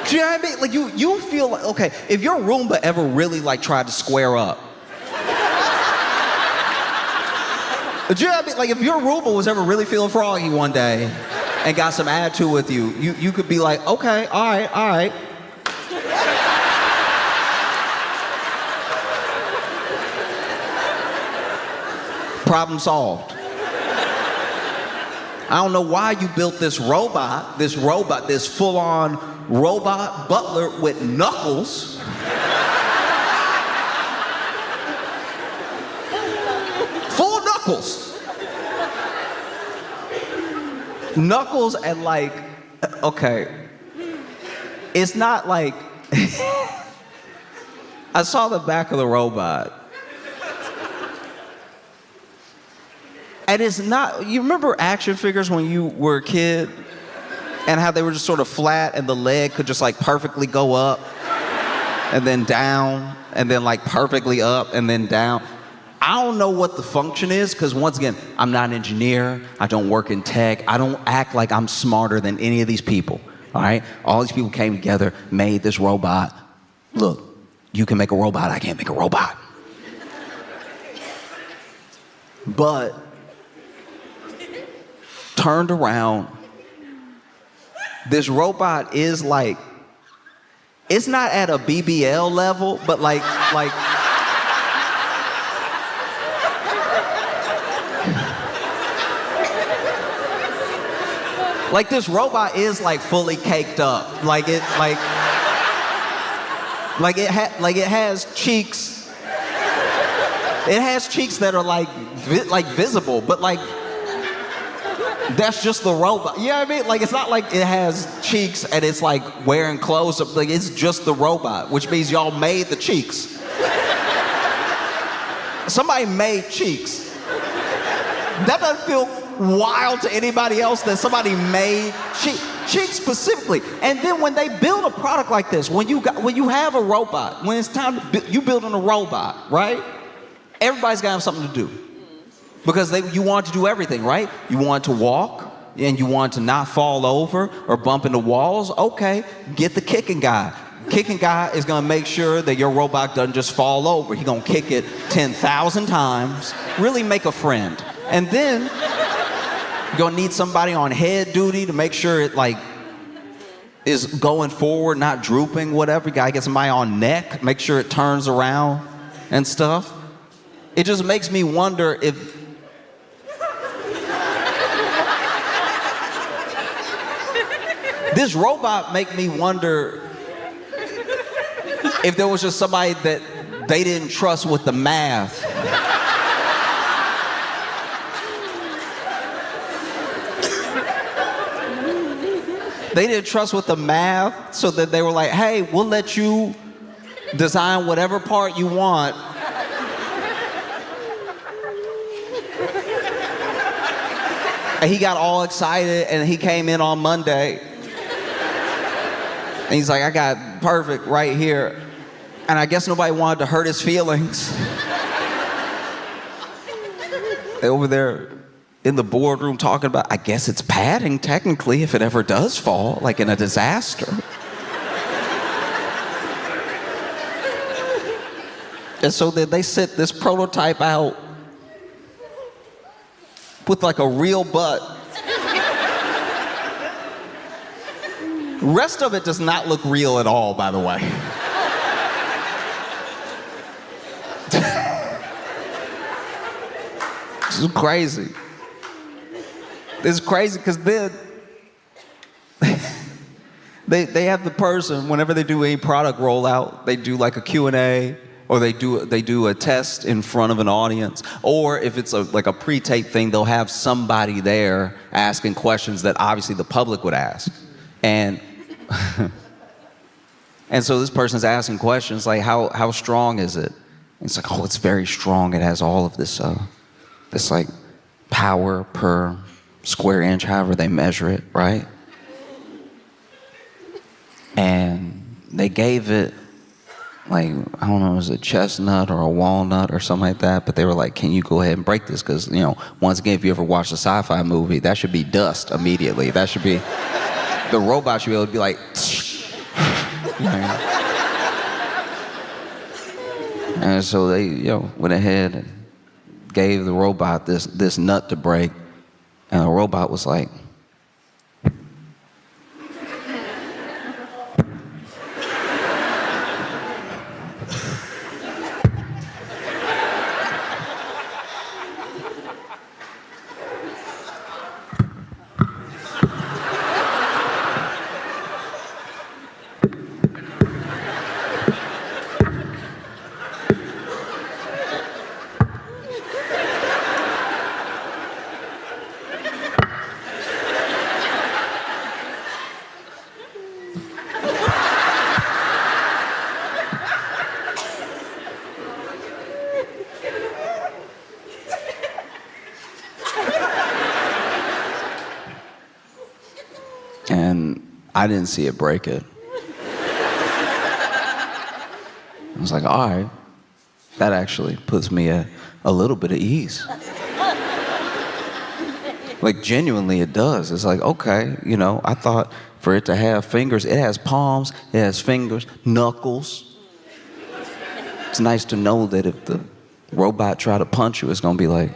Do you know what I mean? Like you feel like, okay, if your Roomba ever really like tried to square up. Do you know what I mean? Like if your Roomba was ever really feeling froggy one day and got some attitude with you could be like, okay, all right. Problem solved. I don't know why you built this full-on robot butler with knuckles. Full of knuckles. Knuckles and like, okay. It's not like, I saw the back of the robot. And it's not, you remember action figures when you were a kid and how they were just sort of flat and the leg could just like perfectly go up and then down and then like perfectly up and then down? I don't know what the function is because once again, I'm not an engineer. I don't work in tech. I don't act like I'm smarter than any of these people, all right? All these people came together, made this robot. Look, you can make a robot. I can't make a robot. But turned around, this robot is like, it's not at a BBL level, but like this robot is like fully caked up. Like it has cheeks. It has cheeks that are like visible, but like that's just the robot. You know what I mean? Like it's not like it has cheeks and it's like wearing clothes. Like it's just the robot, which means y'all made the cheeks. Somebody made cheeks. That doesn't feel wild to anybody else that somebody made cheeks specifically. And then when they build a product like this, when you have a robot, when it's time to you building a robot, right? Everybody's got to have something to do. Because you want to do everything, right? You want to walk, and you want to not fall over or bump into walls. Okay, get the kicking guy. kicking guy is gonna make sure that your robot doesn't just fall over. He's gonna kick it 10,000 times, really make a friend. And then you're gonna need somebody on head duty to make sure it like is going forward, not drooping, whatever. You gotta get somebody on neck, make sure it turns around and stuff. It just makes me wonder if this robot make me wonder if there was just somebody that they didn't trust with the math. They didn't trust with the math, so that they were like, hey, we'll let you design whatever part you want. And he got all excited, and he came in on Monday. And he's like, I got perfect right here. And I guess nobody wanted to hurt his feelings. They over there in the boardroom talking about, I guess it's padding technically if it ever does fall, like in a disaster. And so then they set this prototype out with like a real butt. Rest of it does not look real at all, by the way. This is crazy. It's crazy because then they have the person, whenever they do any product rollout, they do like a Q&A, or they do a test in front of an audience, or if it's like a pre-tape thing, they'll have somebody there asking questions that obviously the public would ask. And and so this person's asking questions like, how strong is it? And it's like, oh, it's very strong. It has all of this like power per square inch, however they measure it, right? And they gave it like, I don't know, it was a chestnut or a walnut or something like that, but they were like, can you go ahead and break this? Because, you know, once again, if you ever watched a sci-fi movie, that should be dust immediately. That should be, the robot should be able to be like, you know? And so they, you know, went ahead and gave the robot this nut to break, and the robot was like, and I didn't see it break it. I was like, all right, that actually puts me at a little bit of ease. Like, genuinely, it does. It's like, okay, you know, I thought for it to have fingers, it has palms, it has fingers, knuckles. It's nice to know that if the robot try to punch you, it's gonna be like,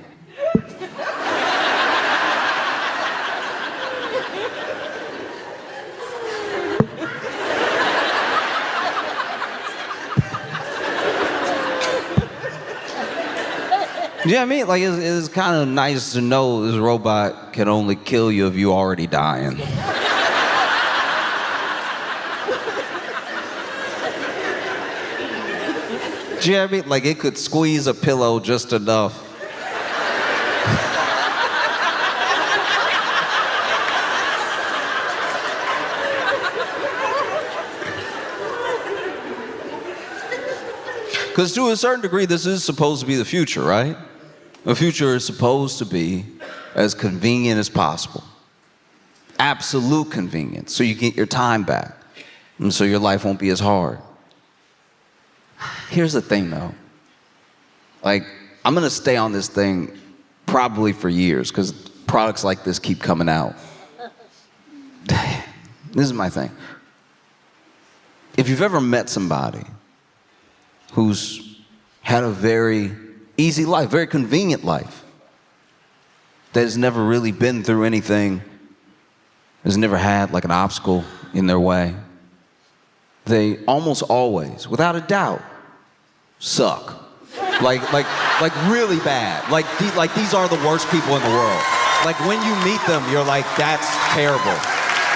you know what I mean? Like, it's kind of nice to know this robot can only kill you if you already dying. Do you know what I mean? Like, it could squeeze a pillow just enough. Because to a certain degree, this is supposed to be the future, right? The future is supposed to be as convenient as possible. Absolute convenience, so you get your time back, and so your life won't be as hard. Here's the thing, though. Like, I'm gonna stay on this thing probably for years, because products like this keep coming out. This is my thing. if you've ever met somebody who's had a very easy life, very convenient life, that has never really been through anything, has never had like an obstacle in their way, they almost always, without a doubt, suck. Like really bad. Like these are the worst people in the world. Like when you meet them, you're like, that's terrible.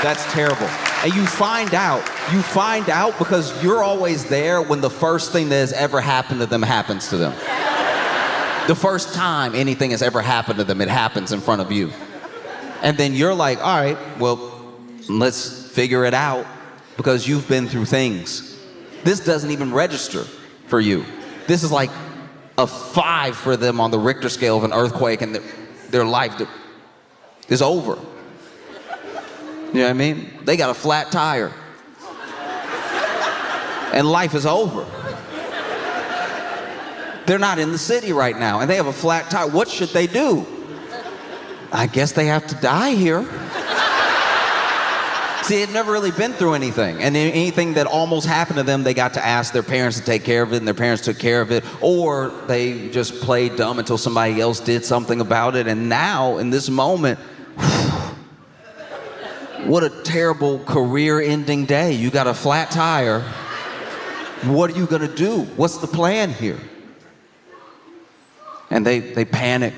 That's terrible. And you find out because you're always there when the first thing that has ever happened to them happens to them. The first time anything has ever happened to them, it happens in front of you. And then you're like, all right, well, let's figure it out because you've been through things. This doesn't even register for you. This is like a 5 for them on the Richter scale of an earthquake, and their life is over. You know what I mean? They got a flat tire. And life is over. They're not in the city right now, and they have a flat tire. What should they do? I guess they have to die here. See, they've never really been through anything. And anything that almost happened to them, they got to ask their parents to take care of it, and their parents took care of it. Or they just played dumb until somebody else did something about it. And now, in this moment, what a terrible career-ending day. You got a flat tire. What are you gonna do? What's the plan here? And they panic.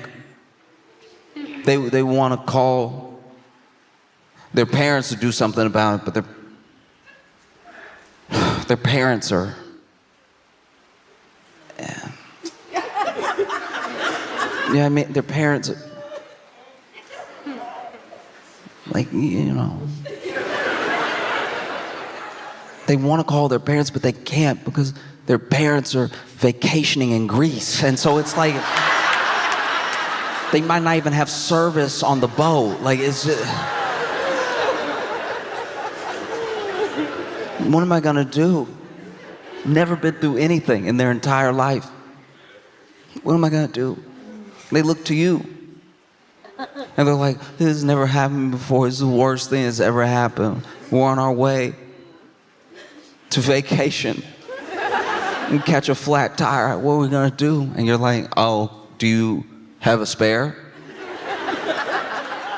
They want to call their parents to do something about it, but their parents are... Yeah, I mean, their parents are... Like, you know... They want to call their parents, but they can't because their parents are vacationing in Greece. And so it's like... They might not even have service on the boat. Like, it's just... What am I gonna do? Never been through anything in their entire life. What am I gonna do? They look to you. And they're like, this has never happened before. It's the worst thing that's ever happened. We're on our way to vacation and catch a flat tire. What are we gonna do? And you're like, oh, do you have a spare?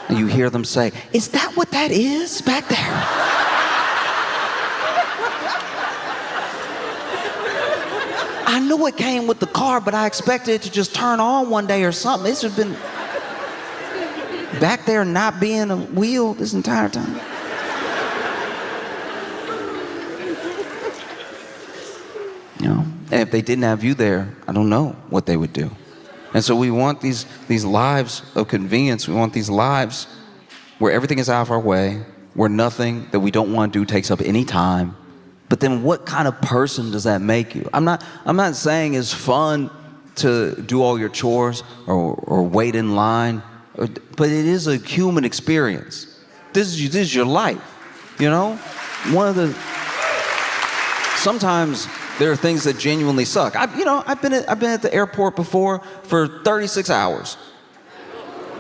And you hear them say, is that what that is back there? I knew it came with the car, but I expected it to just turn on one day or something. This has been back there not being a wheel this entire time. You know, and if they didn't have you there, I don't know what they would do. And so we want these lives of convenience. We want these lives where everything is out of our way, where nothing that we don't want to do takes up any time. But then what kind of person does that make you? I'm not saying it's fun to do all your chores or wait in line, but it is a human experience. This is your life, you know? Sometimes there are things that genuinely suck. I've been at the airport before for 36 hours.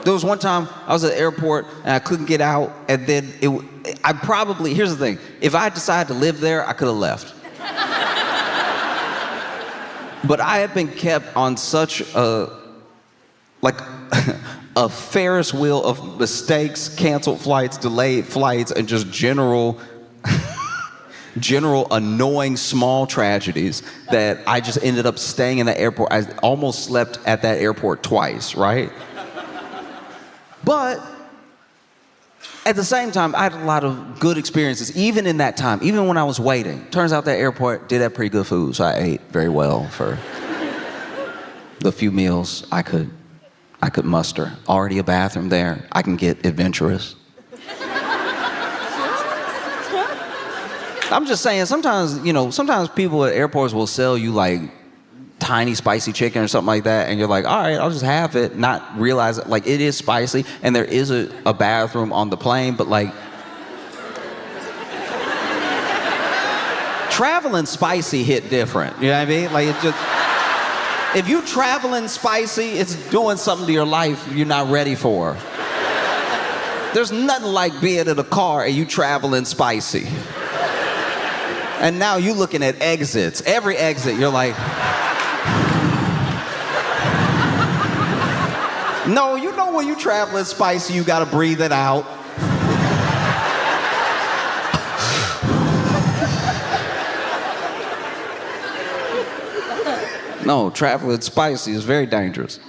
There was one time I was at the airport and I couldn't get out, and then here's the thing, if I decided to live there, I could have left. But I have been kept on such a Ferris wheel of mistakes, canceled flights, delayed flights, and just general annoying small tragedies that I just ended up staying in the airport. I almost slept at that airport twice, right? But at the same time, I had a lot of good experiences, even in that time, even when I was waiting. Turns out that airport did have pretty good food, so I ate very well for the few meals I could muster. Already a bathroom there. I can get adventurous. I'm just saying, sometimes people at airports will sell you like tiny spicy chicken or something like that, and you're like, all right, I'll just have it, not realize it, like it is spicy, and there is a bathroom on the plane, but like, traveling spicy hit different, you know what I mean? Like, it just, if you traveling spicy, it's doing something to your life you're not ready for. There's nothing like being in a car and you traveling spicy. And now you looking at exits. Every exit, you're like, no, you know when you traveling spicy, you gotta breathe it out. No, traveling spicy is very dangerous.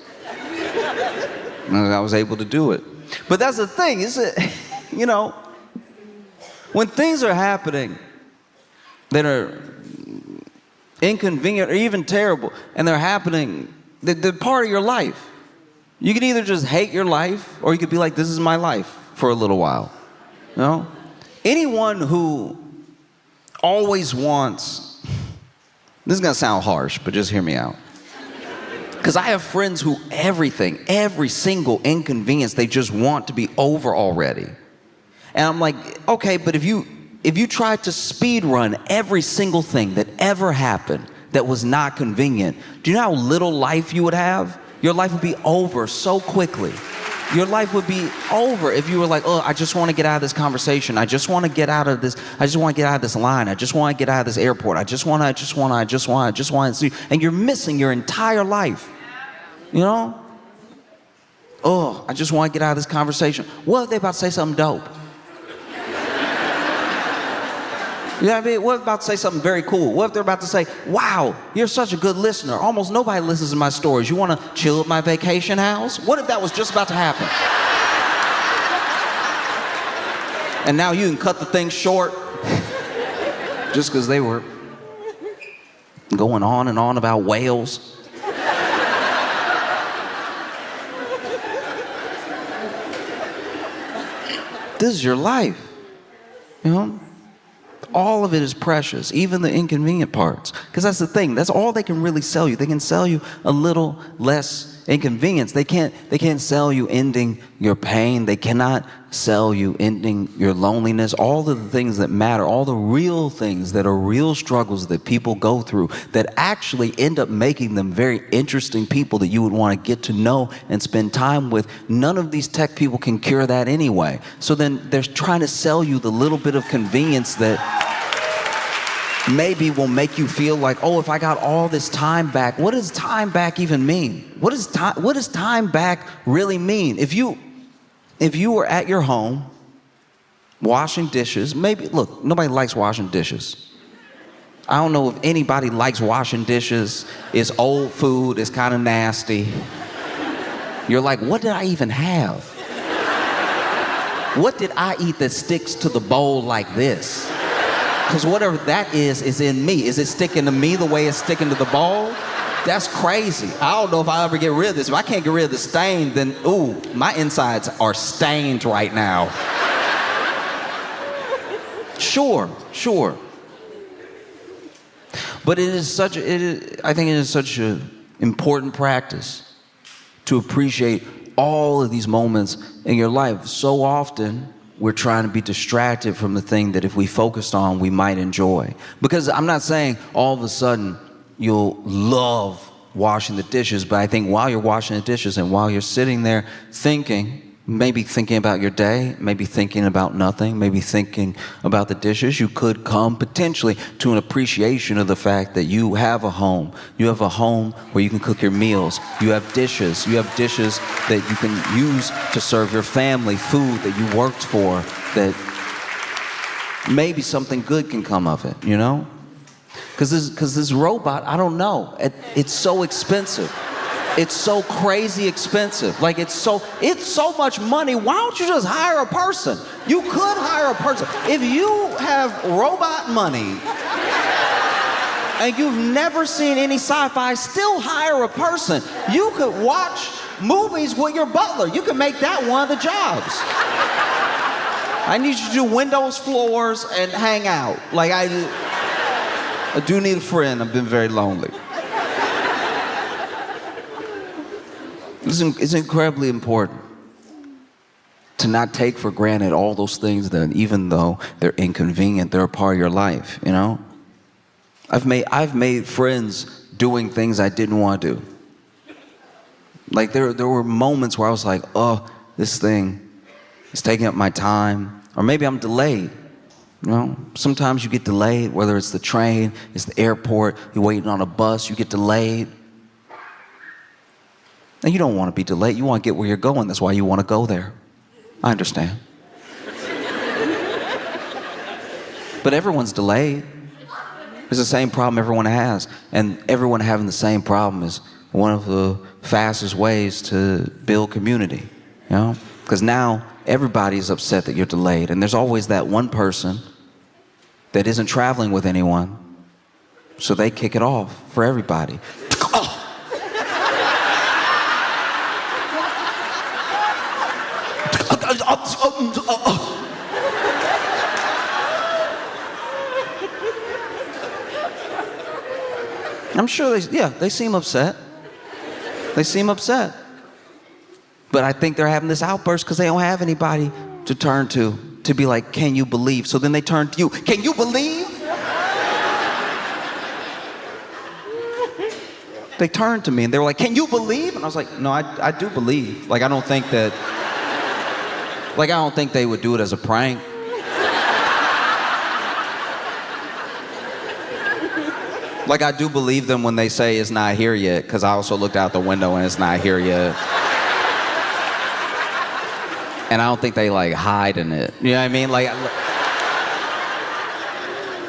And I was able to do it. But that's the thing, is it, when things are happening that are inconvenient or even terrible, and they're happening, they're part of your life. You can either just hate your life, or you could be like, this is my life for a little while. Anyone who always wants, this is gonna sound harsh, but just hear me out. Because I have friends who every single inconvenience, they just want to be over already. And I'm like, okay, but if you tried to speed run every single thing that ever happened that was not convenient, do you know how little life you would have? Your life would be over so quickly. Your life would be over if you were like, oh, I just want to get out of this conversation. I just want to get out of this. I just want to get out of this line. I just want to get out of this airport. I just want to. And you're missing your entire life. Oh, I just want to get out of this conversation. What if they about to say something dope? You know what I mean? What if they're about to say something very cool? What if they're about to say, wow, you're such a good listener. Almost nobody listens to my stories. You want to chill at my vacation house? What if that was just about to happen? And now you can cut the thing short just because they were going on and on about whales. This is your life, All of it is precious, even the inconvenient parts. Because that's the thing. That's all they can really sell you. They can sell you a little less inconvenience. They can't sell you ending your pain. They cannot sell you ending your loneliness. All of the things that matter, all the real things that are real struggles that people go through that actually end up making them very interesting people that you would want to get to know and spend time with. None of these tech people can cure that anyway. So then they're trying to sell you the little bit of convenience that maybe will make you feel like, oh, if I got all this time back, what does time back even mean? What does time back really mean? If you were at your home washing dishes, look, nobody likes washing dishes. I don't know if anybody likes washing dishes. It's old food, it's kind of nasty. You're like, what did I even have? What did I eat that sticks to the bowl like this? Because whatever that is in me. Is it sticking to me the way it's sticking to the bowl? That's crazy. I don't know if I'll ever get rid of this. If I can't get rid of the stain, then, ooh, my insides are stained right now. Sure. But I think it is such an important practice to appreciate all of these moments in your life. So often, we're trying to be distracted from the thing that if we focused on, we might enjoy. Because I'm not saying all of a sudden you'll love washing the dishes, but I think while you're washing the dishes and while you're sitting there thinking, maybe thinking about your day, maybe thinking about nothing, maybe thinking about the dishes, you could come potentially to an appreciation of the fact that you have a home. You have a home where you can cook your meals. You have dishes. You have dishes that you can use to serve your family, food that you worked for, that maybe something good can come of it, Because this robot, I don't know. It's so expensive. It's so crazy expensive. Like it's so much money. Why don't you just hire a person? You could hire a person. If you have robot money and you've never seen any sci-fi, still hire a person. You could watch movies with your butler. You could make that one of the jobs. I need you to do windows, floors, and hang out. Like I do need a friend. I've been very lonely. It's incredibly important to not take for granted all those things that even though they're inconvenient, they're a part of your life, I've made friends doing things I didn't want to do. Like there were moments where I was like, oh, this thing is taking up my time, or maybe I'm delayed. You know, sometimes you get delayed, whether it's the train, it's the airport, you're waiting on a bus, you get delayed. And you don't want to be delayed. You want to get where you're going. That's why you want to go there. I understand. But everyone's delayed. It's the same problem everyone has. And everyone having the same problem is one of the fastest ways to build community, you know? Because now everybody's upset that you're delayed. And there's always that one person that isn't traveling with anyone. So they kick it off for everybody. I'm sure they seem upset. They seem upset. But I think they're having this outburst because they don't have anybody to turn to be like, can you believe? So then they turn to you. Can you believe? They turned to me and they were like, can you believe? And I was like, no, I do believe. Like, I don't think they would do it as a prank. Like, I do believe them when they say it's not here yet, because I also looked out the window and it's not here yet. And I don't think they, like, hide in it. You know what I mean? Like,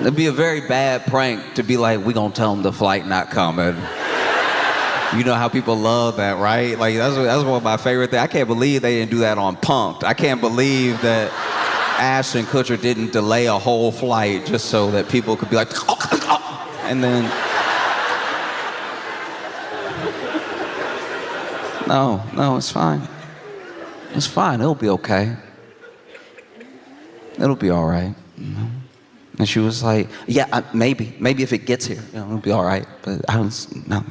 it'd be a very bad prank to be like, we gonna tell them the flight not coming. You know how people love that, right? Like, that's one of my favorite things. I can't believe they didn't do that on Punk'd. I can't believe that Ashton Kutcher didn't delay a whole flight just so that people could be like, and then, no, it's fine. It's fine, it'll be okay. It'll be all right, you know? And she was like, yeah, maybe if it gets here, you know, it'll be all right. But it'll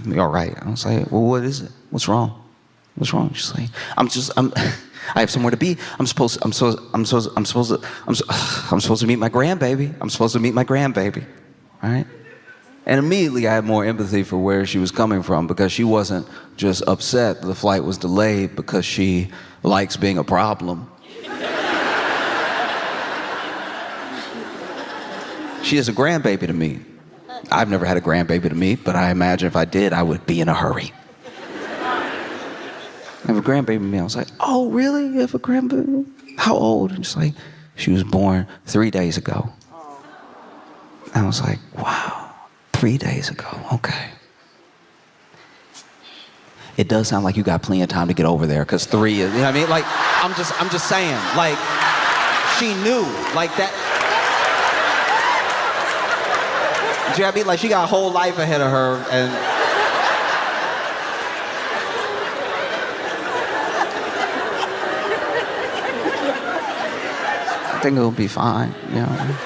be all right. I was like, well, what is it? What's wrong? What's wrong? She's like, I have somewhere to be. I'm supposed to meet my grandbaby. I'm supposed to meet my grandbaby, right? And immediately I had more empathy for where she was coming from, because she wasn't just upset the flight was delayed because she likes being a problem. She is a grandbaby to me. I've never had a grandbaby to meet, but I imagine if I did, I would be in a hurry. I have a grandbaby to me. I was like, oh, really? You have a grandbaby? How old? And she's like, she was born 3 days ago. I was like, wow. 3 days ago, okay. It does sound like you got plenty of time to get over there, because 3 is, you know what I mean? Like, I'm just saying, like, she knew, like that. Do you know what I mean? Like, she got a whole life ahead of her, and I think it'll be fine, you know?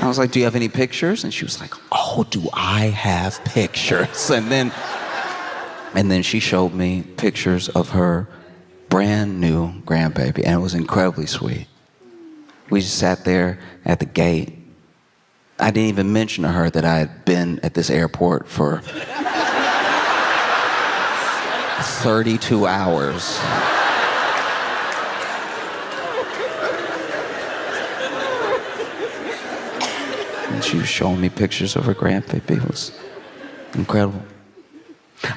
I was like, do you have any pictures? And she was like, oh, do I have pictures? And then she showed me pictures of her brand new grandbaby, and it was incredibly sweet. We just sat there at the gate. I didn't even mention to her that I had been at this airport for 32 hours. And she was showing me pictures of her grandbaby. It was incredible.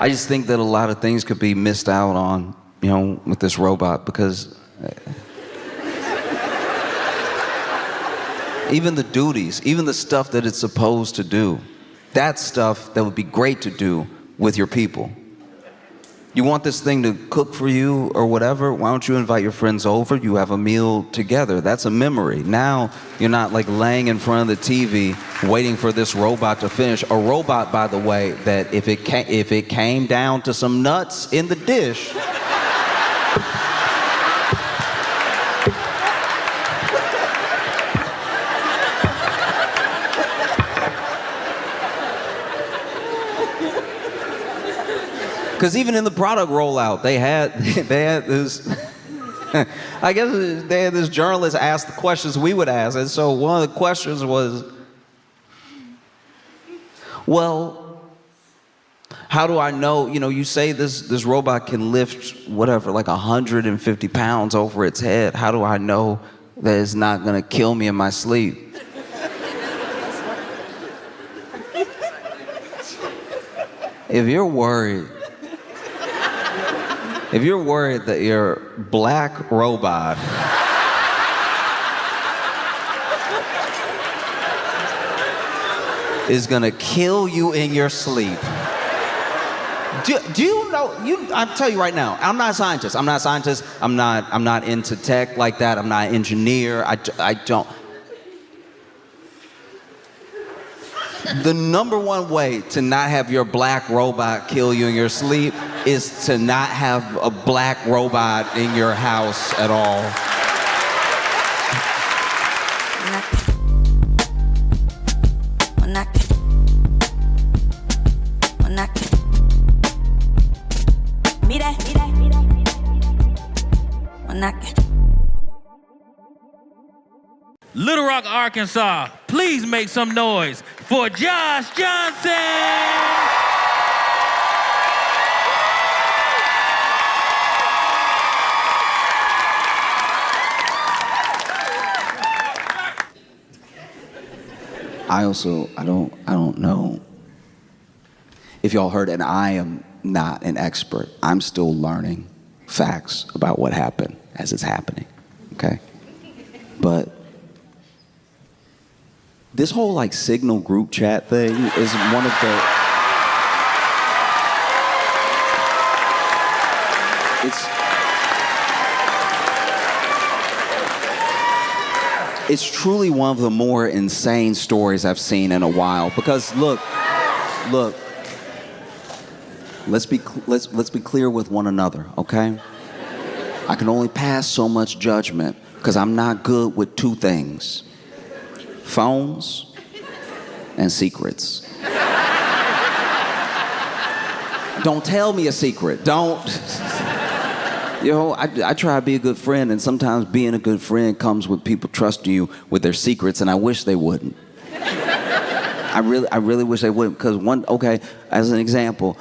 I just think that a lot of things could be missed out on, you know, with this robot, because even the duties, even the stuff that it's supposed to do, that's stuff that would be great to do with your people. You want this thing to cook for you or whatever, why don't you invite your friends over? You have a meal together. That's a memory. Now you're not like laying in front of the TV waiting for this robot to finish. A robot, by the way, that if it came down to some nuts in the dish, because even in the product rollout, they had this, I guess they had this journalist ask the questions we would ask. And so one of the questions was, well, how do I know, you know, you say this robot can lift whatever, like 150 pounds over its head. How do I know that is not gonna kill me in my sleep. If you're worried that your black robot is gonna kill you in your sleep. Do you know, I'll tell you right now, I'm not a scientist. I'm not into tech like that. I'm not an engineer. I don't. The number one way to not have your black robot kill you in your sleep is to not have a black robot in your house at all. Little Rock, Arkansas, please make some noise for Josh Johnson! I don't know if y'all heard, and I am not an expert. I'm still learning facts about what happened as it's happening, okay? But this whole like Signal group chat thing is one of the, it's truly one of the more insane stories I've seen in a while. Because look, let's be clear with one another, okay? I can only pass so much judgment because I'm not good with two things: phones and secrets. Don't tell me a secret. Don't. You know, I try to be a good friend, and sometimes being a good friend comes with people trusting you with their secrets, and I wish they wouldn't. I really wish they wouldn't, because as an example,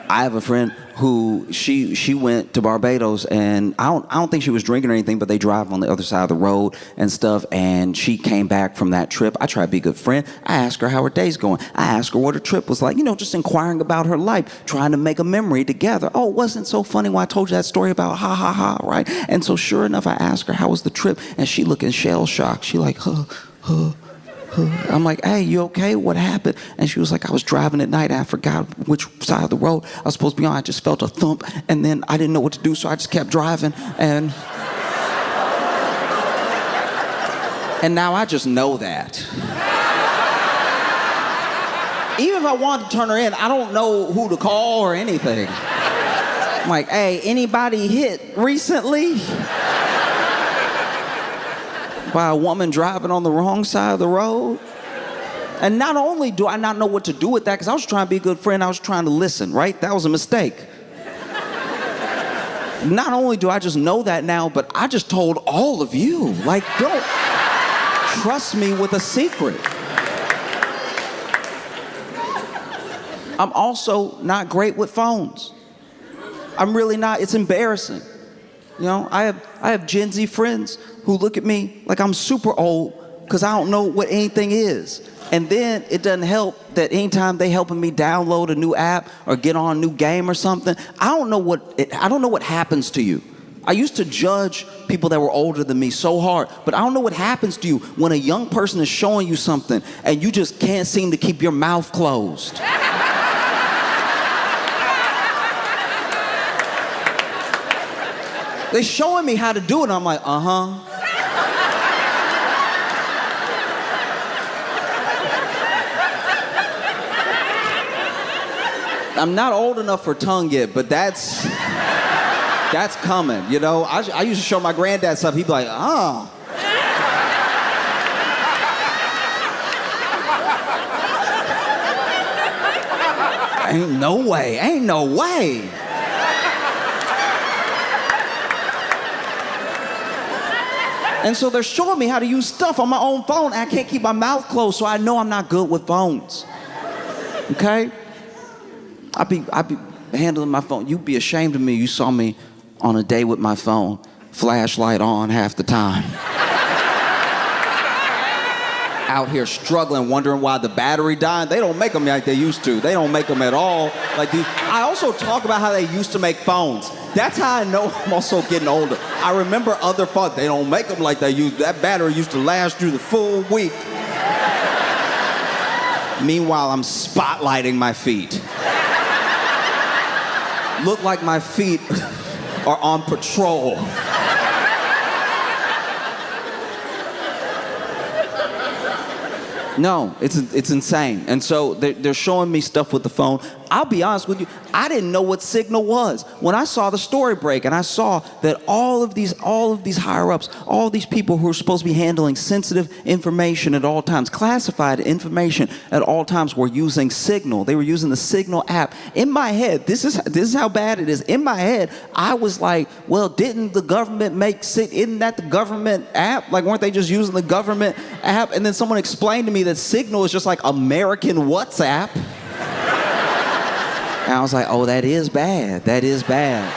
I have a friend who she went to Barbados, and I don't think she was drinking or anything, but they drive on the other side of the road and stuff, and she came back from that trip. I try to be a good friend. I asked her how her day's going. I asked her what her trip was like, just inquiring about her life, trying to make a memory together. Oh, it wasn't so funny when I told you that story about ha ha ha, right? And so sure enough, I asked her how was the trip, and she looking shell shocked. She like, huh. I'm like, hey, you okay? What happened? And she was like, I was driving at night. I forgot which side of the road I was supposed to be on. I just felt a thump, and then I didn't know what to do, so I just kept driving. And now I just know that. Even if I wanted to turn her in, I don't know who to call or anything. I'm like, hey, anybody hit recently? By a woman driving on the wrong side of the road? And not only do I not know what to do with that, because I was trying to be a good friend, I was trying to listen, right? That was a mistake. Not only do I just know that now, but I just told all of you. Like, don't trust me with a secret. I'm also not great with phones. I'm really not. It's embarrassing. I have Gen Z friends who look at me like I'm super old because I don't know what anything is. And then it doesn't help that anytime they helping me download a new app or get on a new game or something, I don't know what happens to you. I used to judge people that were older than me so hard, but I don't know what happens to you when a young person is showing you something and you just can't seem to keep your mouth closed. They showing me how to do it, and I'm like, uh-huh. I'm not old enough for tongue yet, but that's coming, I used to show my granddad stuff. He'd be like, oh. Ain't no way. And so they're showing me how to use stuff on my own phone. I can't keep my mouth closed, so I know I'm not good with phones. Okay? I be handling my phone. You'd be ashamed of me. You saw me on a day with my phone flashlight on half the time. Out here struggling, wondering why the battery died. They don't make them like they used to. They don't make them at all like these. I also talk about how they used to make phones. That's how I know I'm also getting older. I remember other phones. They don't make them like they used. That battery used to last through the full week. Meanwhile, I'm spotlighting my feet. Look like my feet are on patrol. No, it's insane. And so they're showing me stuff with the phone. I'll be honest with you, I didn't know what Signal was. When I saw the story break and I saw that all of these higher-ups, all these people who are supposed to be handling sensitive information at all times, classified information at all times, were using Signal. They were using the Signal app. In my head, this is how bad it is. In my head, I was like, well, didn't the government isn't that the government app? Like, weren't they just using the government app? And then someone explained to me that Signal is just like American WhatsApp. And I was like, oh, that is bad. That is bad.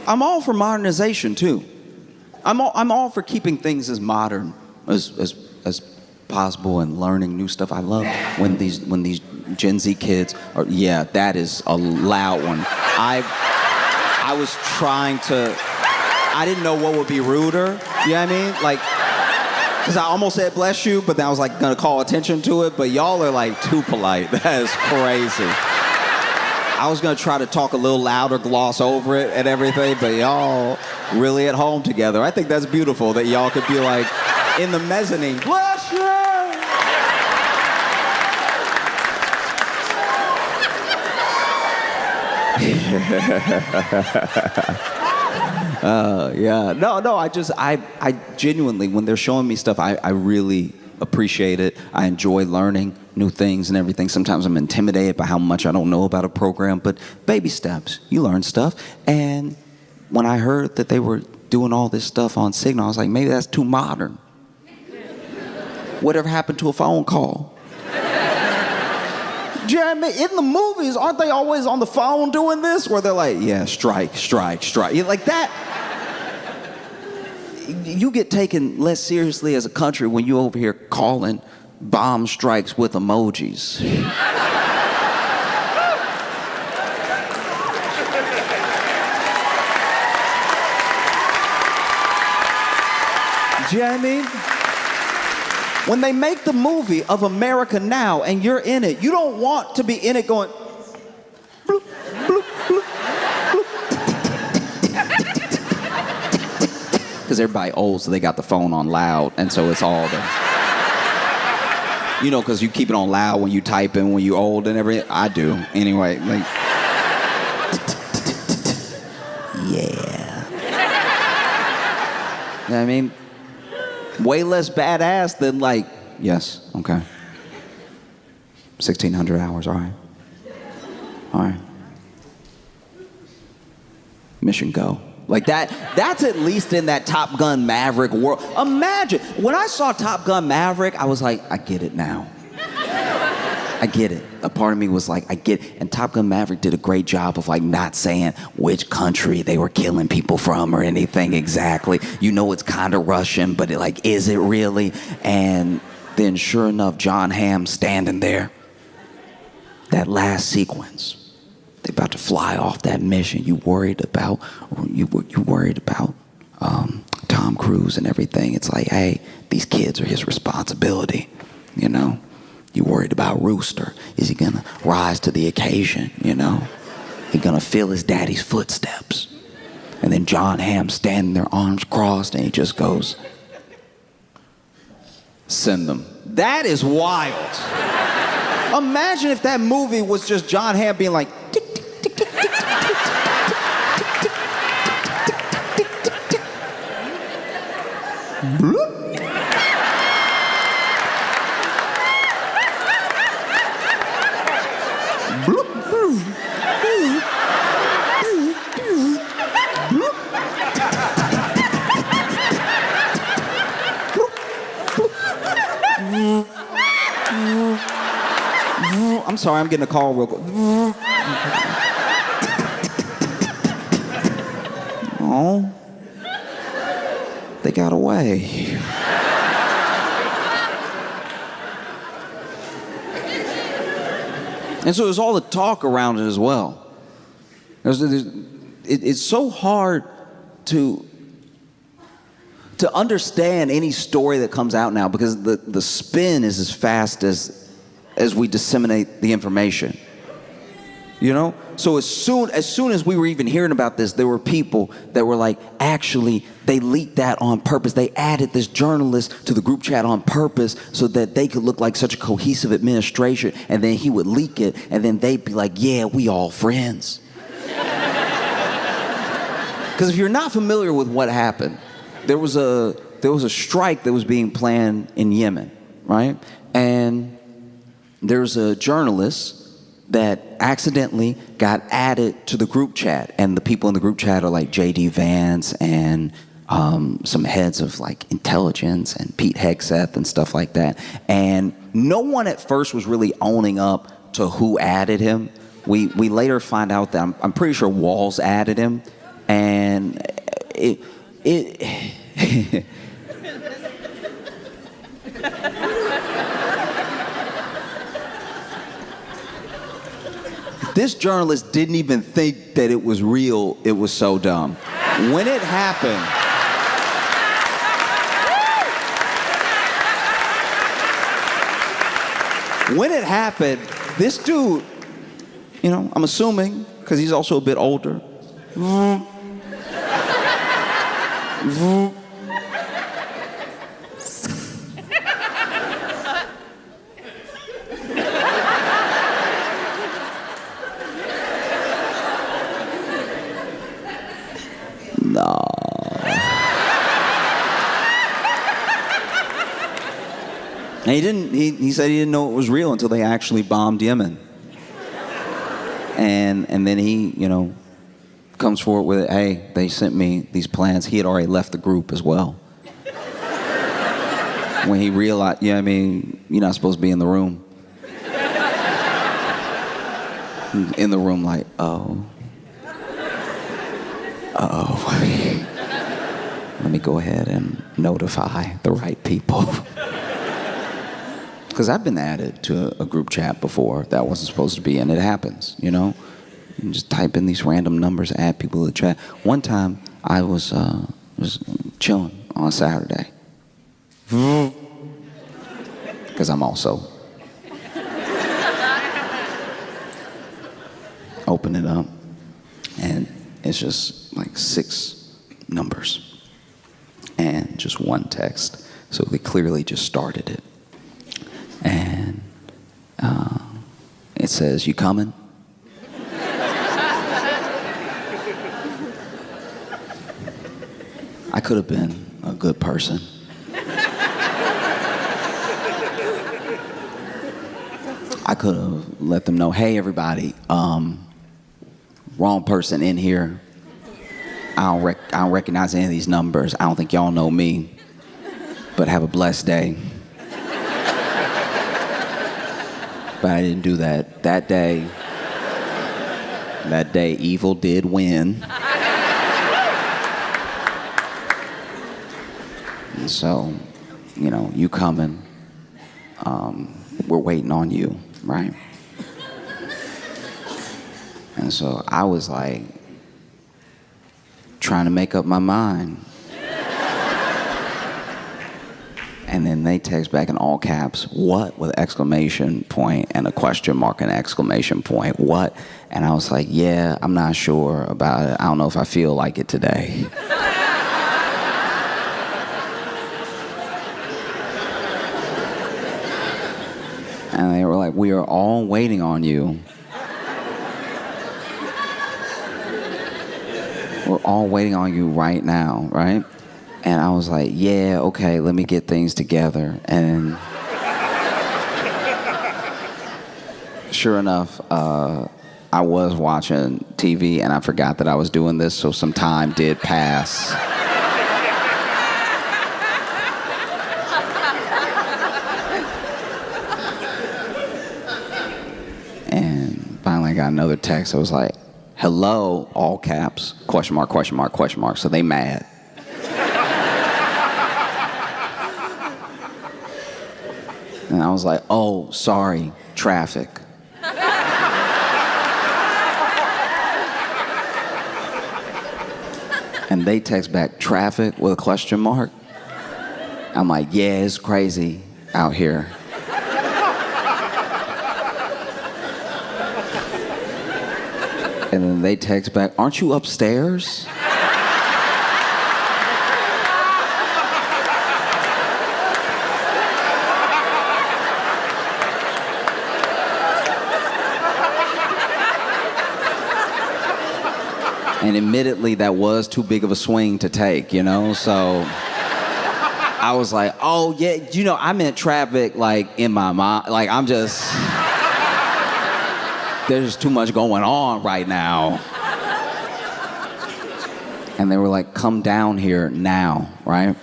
I'm all for modernization, too. I'm all for keeping things as modern as possible and learning new stuff. I love when these Gen Z kids are, yeah, that is a loud one. I was trying to, I didn't know what would be ruder, you know what I mean? Like, because I almost said bless you, but then I was like gonna call attention to it, but y'all are like too polite. That is crazy. I was gonna try to talk a little louder, gloss over it and everything, but y'all really at home together. I think that's beautiful that y'all could be like in the mezzanine, bless you! Yeah. No, I genuinely, when they're showing me stuff, I really appreciate it. I enjoy learning new things and everything. Sometimes I'm intimidated by how much I don't know about a program, but baby steps, you learn stuff. And when I heard that they were doing all this stuff on Signal, I was like, maybe that's too modern. Whatever happened to a phone call? Do you know what I mean? In the movies, aren't they always on the phone doing this? Where they're like, yeah, strike. Yeah, like that. You get taken less seriously as a country when you over here calling bomb strikes with emojis. Do you know what I mean? When they make the movie of America Now and you're in it, you don't want to be in it going, bloop, bloop, bloop, bloop. Because everybody old, so they got the phone on loud, and so it's all the, you know, because you keep it on loud when you typing, when you old and everything. I do. Anyway, like, yeah. You know what I mean? Way less badass than like, yes, okay. 1,600 hours, all right. All right. Mission go. Like that's at least in that Top Gun Maverick world. Imagine, when I saw Top Gun Maverick, I was like, I get it now. I get it. A part of me was like, I get it. And Top Gun Maverick did a great job of like not saying which country they were killing people from or anything exactly. You know it's kind of Russian, but like, is it really? And then sure enough, John Hamm standing there. That last sequence. They about to fly off that mission. You worried about Tom Cruise and everything. It's like, hey, these kids are his responsibility, you know? You worried about Rooster. Is he gonna rise to the occasion, you know? He gonna feel his daddy's footsteps. And then John Hamm standing there, arms crossed, and he just goes, send them. That is wild. Imagine if that movie was just John Hamm being like, tick, tick, tick, tick, tick, tick, tick, tick, tick, tick, tick, tick. Bloop. I'm sorry, I'm getting a call real quick. oh, they got away. And so there's all the talk around it as well. It's so hard to understand any story that comes out now because the spin is as fast as we disseminate the information. You know? So as soon as we were even hearing about this, there were people that were like, actually, they leaked that on purpose. They added this journalist to the group chat on purpose so that they could look like such a cohesive administration, and then he would leak it, and then they'd be like, yeah, we all friends. Because if you're not familiar with what happened, there was a strike that was being planned in Yemen, right? And there's a journalist that accidentally got added to the group chat, and the people in the group chat are like J.D. Vance and some heads of like intelligence and Pete Hegseth and stuff like that. And no one at first was really owning up to who added him. We later find out that I'm pretty sure Walls added him, and it this journalist didn't even think that it was real. It was so dumb. When it happened, this dude, you know, I'm assuming, because he's also a bit older. No. And he said he didn't know it was real until they actually bombed Yemen. And then he, you know, comes forward with it, hey, they sent me these plans. He had already left the group as well. When he realized, yeah, I mean, you're not supposed to be in the room. In the room like, oh. Let me go ahead and notify the right people. Because I've been added to a group chat before that wasn't supposed to be, and it happens, you know? You just type in these random numbers, add people to the chat. One time, I was chilling on a Saturday. Because I'm also. Open it up, and it's just like 6 numbers and just one text. So they clearly just started it. And it says, you coming? I could have been a good person. I could have let them know, hey, everybody, wrong person in here. I don't recognize any of these numbers. I don't think y'all know me, but have a blessed day. But I didn't do that. That day, evil did win. And so, you know, you coming, we're waiting on you, right? And so I was like, trying to make up my mind. And then they text back in all caps, what? With an exclamation point and a question mark and an exclamation point. What? And I was like, yeah, I'm not sure about it. I don't know if I feel like it today. And they were like, we are all waiting on you. We're all waiting on you right now, right? And I was like, yeah, okay, let me get things together. And sure enough, I was watching TV and I forgot that I was doing this, so some time did pass. And finally I got another text. I was like, hello, all caps, question mark, question mark, question mark. So they mad. And I was like, oh, sorry, traffic. And they text back, traffic with a question mark. I'm like, yeah, it's crazy out here. And then they text back, aren't you upstairs? And admittedly, that was too big of a swing to take, you know? So I was like, oh, yeah, you know, I meant traffic, like, in my mind. Like, there's too much going on right now. And they were like, come down here now, right?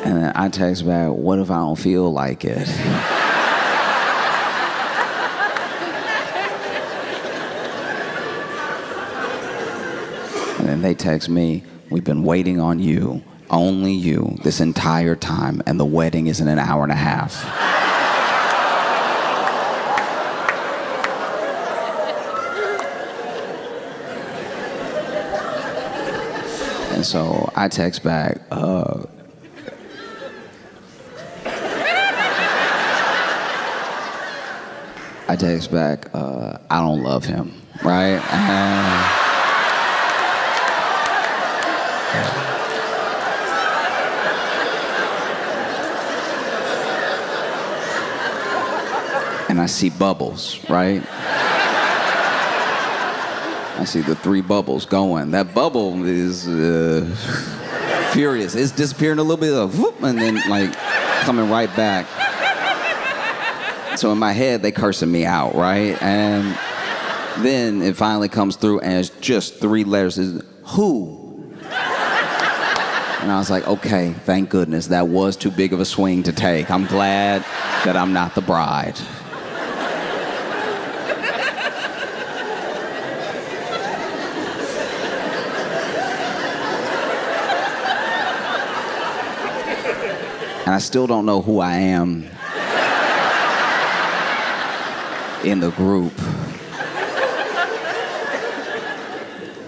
And then I text back, what if I don't feel like it? And then they text me, we've been waiting on you, only you, this entire time, and the wedding is in an hour and a half. And so I text back, I don't love him, right? And I see bubbles, right? I see the 3 bubbles going. That bubble is furious. It's disappearing a little bit of whoop, and then like coming right back. So in my head, they cursing me out, right? And then it finally comes through, and it's just 3 letters. It's, who? And I was like, okay, thank goodness. That was too big of a swing to take. I'm glad that I'm not the bride. And I still don't know who I am in the group.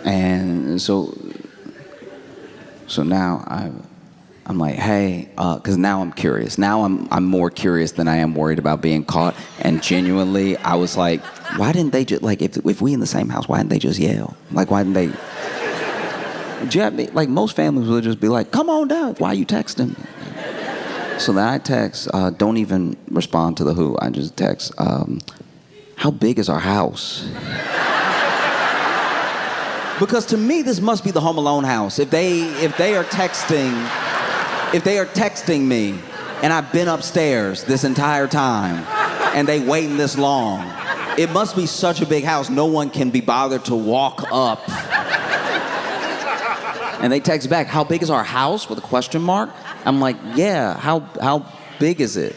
And so now I'm like, hey, because now I'm curious. Now I'm more curious than I am worried about being caught. And genuinely, I was like, why didn't they just, like, if we in the same house, why didn't they just yell? Like, why didn't they? Do you have, like, most families would just be like, come on down. Why are you texting? So then I text, don't even respond to the who. I just text, how big is our house? Because to me, this must be the Home Alone house. If they are texting me, and I've been upstairs this entire time, and they waiting this long, it must be such a big house. No one can be bothered to walk up. And they text back, how big is our house? With a question mark. I'm like, yeah, how big is it?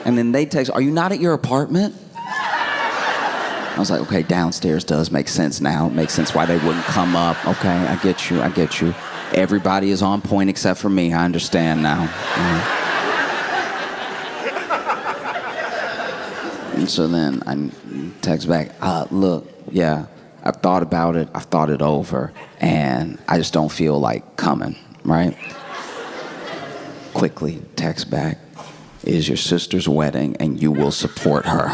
And then they text, are you not at your apartment? I was like, okay, downstairs does make sense now. It makes sense why they wouldn't come up. Okay, I get you. Everybody is on point except for me. I understand now. And so then I text back, look, yeah, I've thought about it. I've thought it over. And I just don't feel like coming, right? Quickly text back, it is your sister's wedding and you will support her.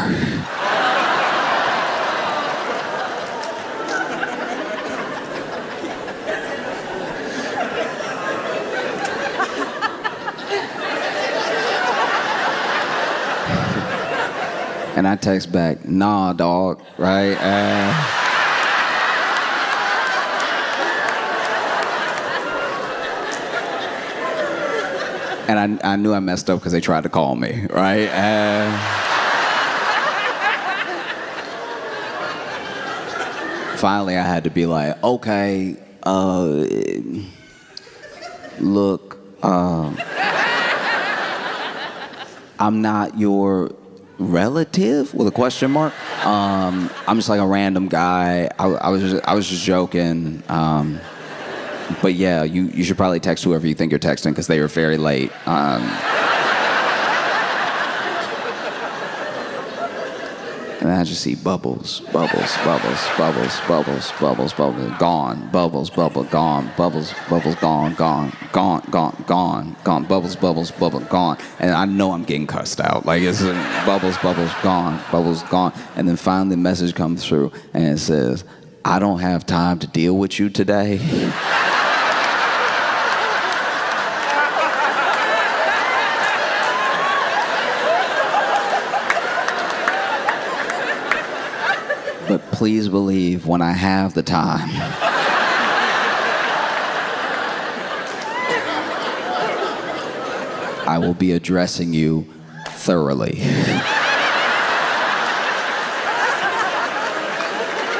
And I text back, nah, dog, right? And I knew I messed up because they tried to call me, right? Finally, I had to be like, okay, look, I'm not your relative with a question mark. I'm just like a random guy. I was just joking. But yeah, you should probably text whoever you think you're texting because they were very late. And I just see bubbles, gone, bubbles, gone, bubble, gone. And I know I'm getting cussed out. Like it's bubbles, gone. And then finally the message comes through and it says, I don't have time to deal with you today. But please believe when I have the time, I will be addressing you thoroughly.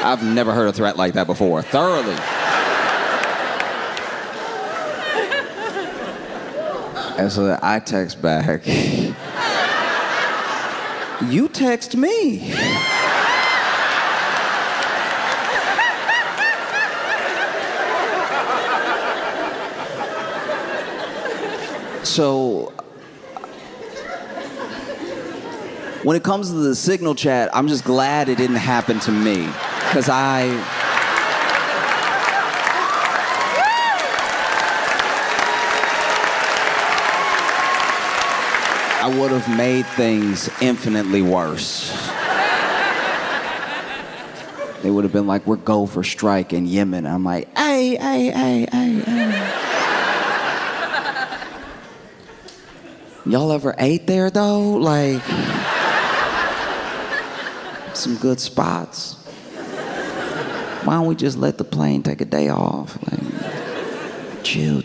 I've never heard a threat like that before. Thoroughly. And so I text back, you text me. So, when it comes to the Signal chat, I'm just glad it didn't happen to me. Because I would have made things infinitely worse. They would have been like, we're go for strike in Yemen. I'm like, hey. Y'all ever ate there though? Like, some good spots. Why don't we just let the plane take a day off? Like, chill.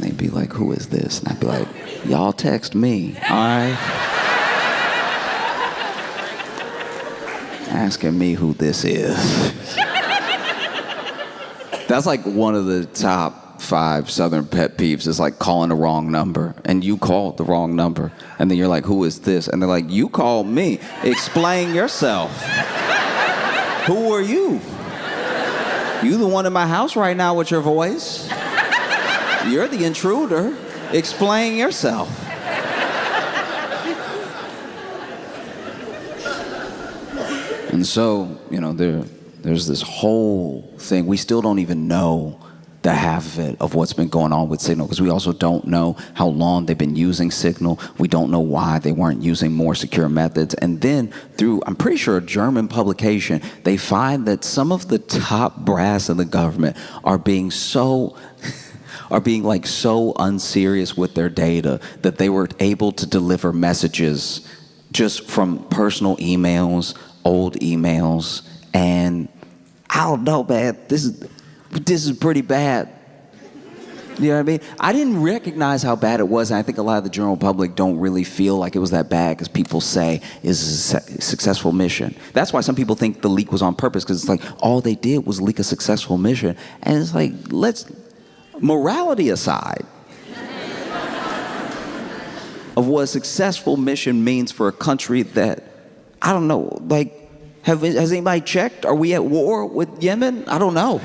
They'd be like, who is this? And I'd be like, y'all text me, all right? Asking me who this is. That's like one of the top 5 Southern pet peeves is like calling the wrong number, and you called the wrong number, and then you're like, who is this? And they're like, you called me. Explain yourself. Who are you? You the one in my house right now with your voice. You're the intruder. Explain yourself. And so, there's this whole thing. We still don't even know the half of it of what's been going on with Signal, because we also don't know how long they've been using Signal. We don't know why they weren't using more secure methods. And then through, I'm pretty sure, a German publication, they find that some of the top brass in the government are being so unserious with their data that they were able to deliver messages just from personal emails, old emails, and I don't know, man, this is pretty bad. You know what I mean? I didn't recognize how bad it was, and I think a lot of the general public don't really feel like it was that bad because people say it's a successful mission. That's why some people think the leak was on purpose, because it's like all they did was leak a successful mission. And it's like, morality aside of what a successful mission means for a country that, I don't know, like, has anybody checked? Are we at war with Yemen? I don't know.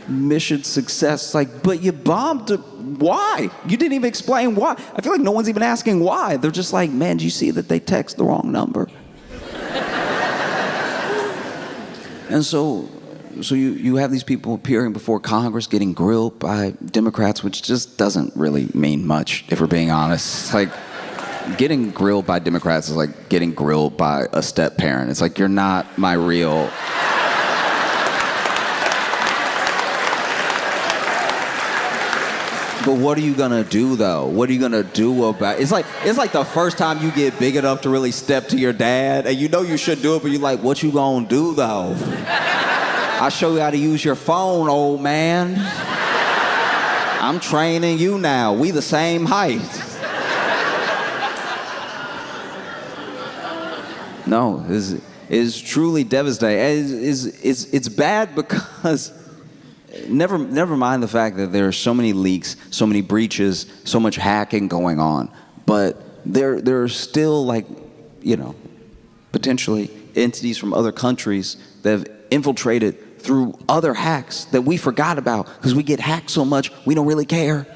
Mission success, like, but you bombed. Why? You didn't even explain why. I feel like no one's even asking why. They're just like, man, do you see that they text the wrong number? And so you have these people appearing before Congress getting grilled by Democrats, which just doesn't really mean much, if we're being honest. It's like, getting grilled by Democrats is like getting grilled by a step-parent. It's like, you're not my real... But what are you gonna do though? What are you gonna do about it? It's like the first time you get big enough to really step to your dad, and you know you should do it, but you're like, what you gonna do though? I'll show you how to use your phone, old man. I'm training you now. We the same height. No, it's truly devastating. It's bad because never mind the fact that there are so many leaks, so many breaches, so much hacking going on, but there are still, like, potentially entities from other countries that have infiltrated through other hacks that we forgot about because we get hacked so much we don't really care.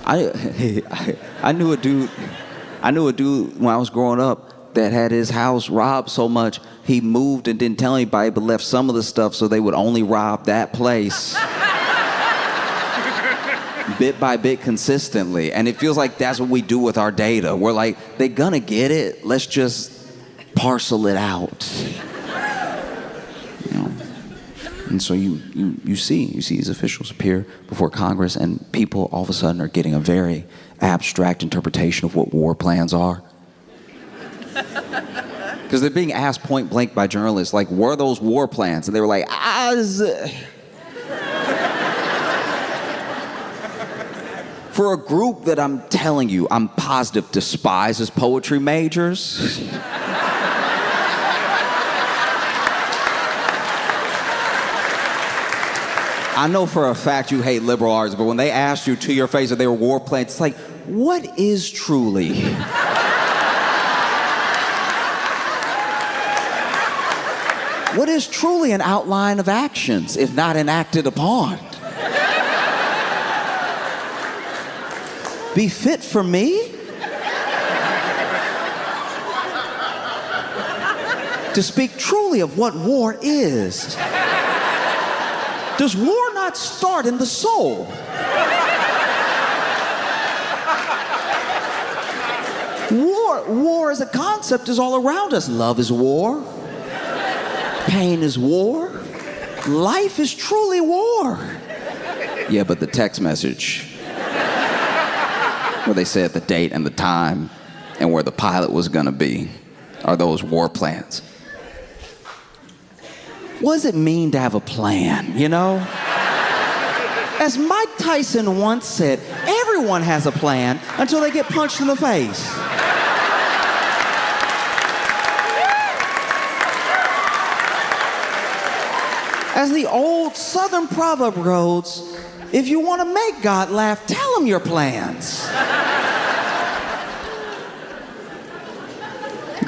I knew a dude when I was growing up that had his house robbed so much he moved and didn't tell anybody but left some of the stuff so they would only rob that place. Bit by bit consistently. And it feels like that's what we do with our data. We're like, they're gonna get it. Let's just parcel it out. And so you see these officials appear before Congress, and people all of a sudden are getting a very abstract interpretation of what war plans are. Because they're being asked point blank by journalists, like, were those war plans? And they were like, For a group that I'm telling you, I'm positive despises poetry majors. I know for a fact you hate liberal arts, but when they asked you to your face that they were war plans, it's like, what is truly? What is truly an outline of actions, if not enacted upon? Be fit for me? To speak truly of what war is. Does war not start in the soul? War as a concept is all around us. Love is war. Pain is war. Life is truly war. Yeah, but the text message where they said the date and the time and where the pilot was gonna be are those war plans. What does it mean to have a plan, As Mike Tyson once said, everyone has a plan until they get punched in the face. As the old Southern proverb goes, if you want to make God laugh, tell him your plans.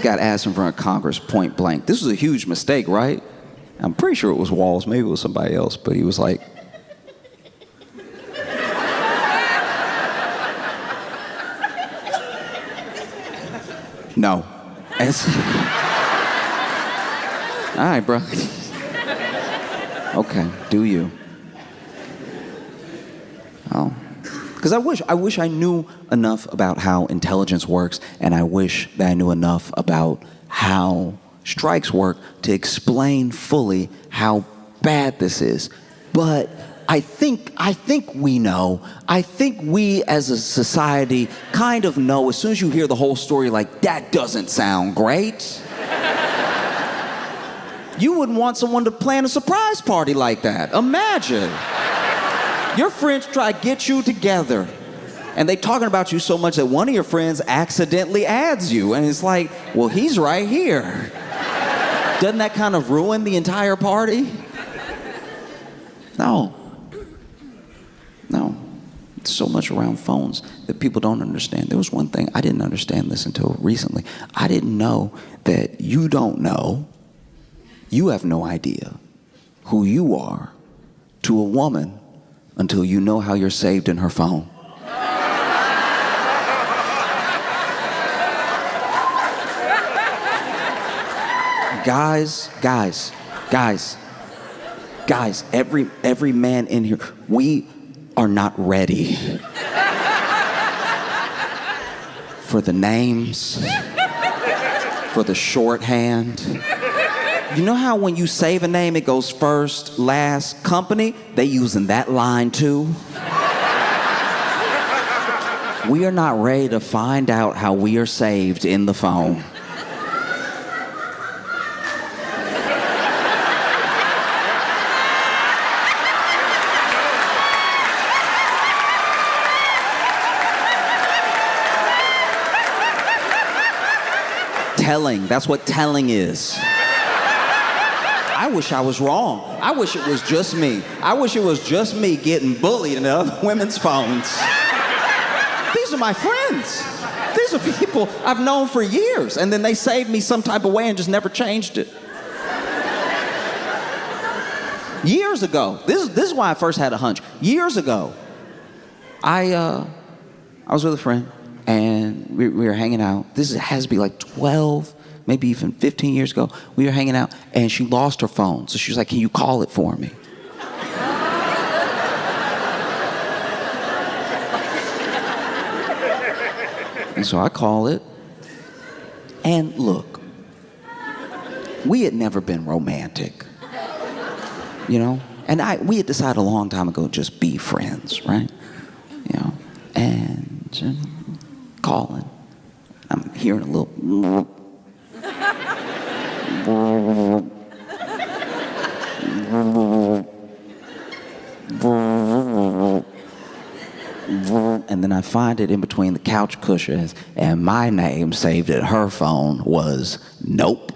Got asked in front of Congress point blank. This was a huge mistake, right? I'm pretty sure it was Walls, maybe it was somebody else, but he was like, no. All right, bro. Okay, do you? Oh. Because I wish I knew enough about how intelligence works, and I wish that I knew enough about how strikes work to explain fully how bad this is. But I think we know. I think we as a society kind of know as soon as you hear the whole story, like, that doesn't sound great. You wouldn't want someone to plan a surprise party like that. Imagine. Your friends try to get you together, and they talking about you so much that one of your friends accidentally adds you, and it's like, well, he's right here. Doesn't that kind of ruin the entire party? No. It's so much around phones that people don't understand. There was one thing, I didn't understand this until recently. I didn't know that you don't know, you have no idea who you are to a woman until you know how you're saved in her phone. Guys, every man in here, we are not ready for the names, for the shorthand. You know how when you save a name, it goes first, last, company? They using that line too. We are not ready to find out how we are saved in the phone. Telling, that's what telling is. I wish I was wrong. I wish it was just me. I wish it was just me getting bullied in other women's phones. These are my friends. These are people I've known for years, and then they saved me some type of way and just never changed it. Years ago, this is why I first had a hunch. Years ago, I was with a friend, and we were hanging out. This has to be like 12, maybe even 15 years ago. We were hanging out, and she lost her phone. So she was like, can you call it for me? And so I call it, and look, we had never been romantic, you know? And we had decided a long time ago to just be friends, right? You know, and calling. I'm hearing a little. And then I find it in between the couch cushions, and my name saved in her phone was Nope.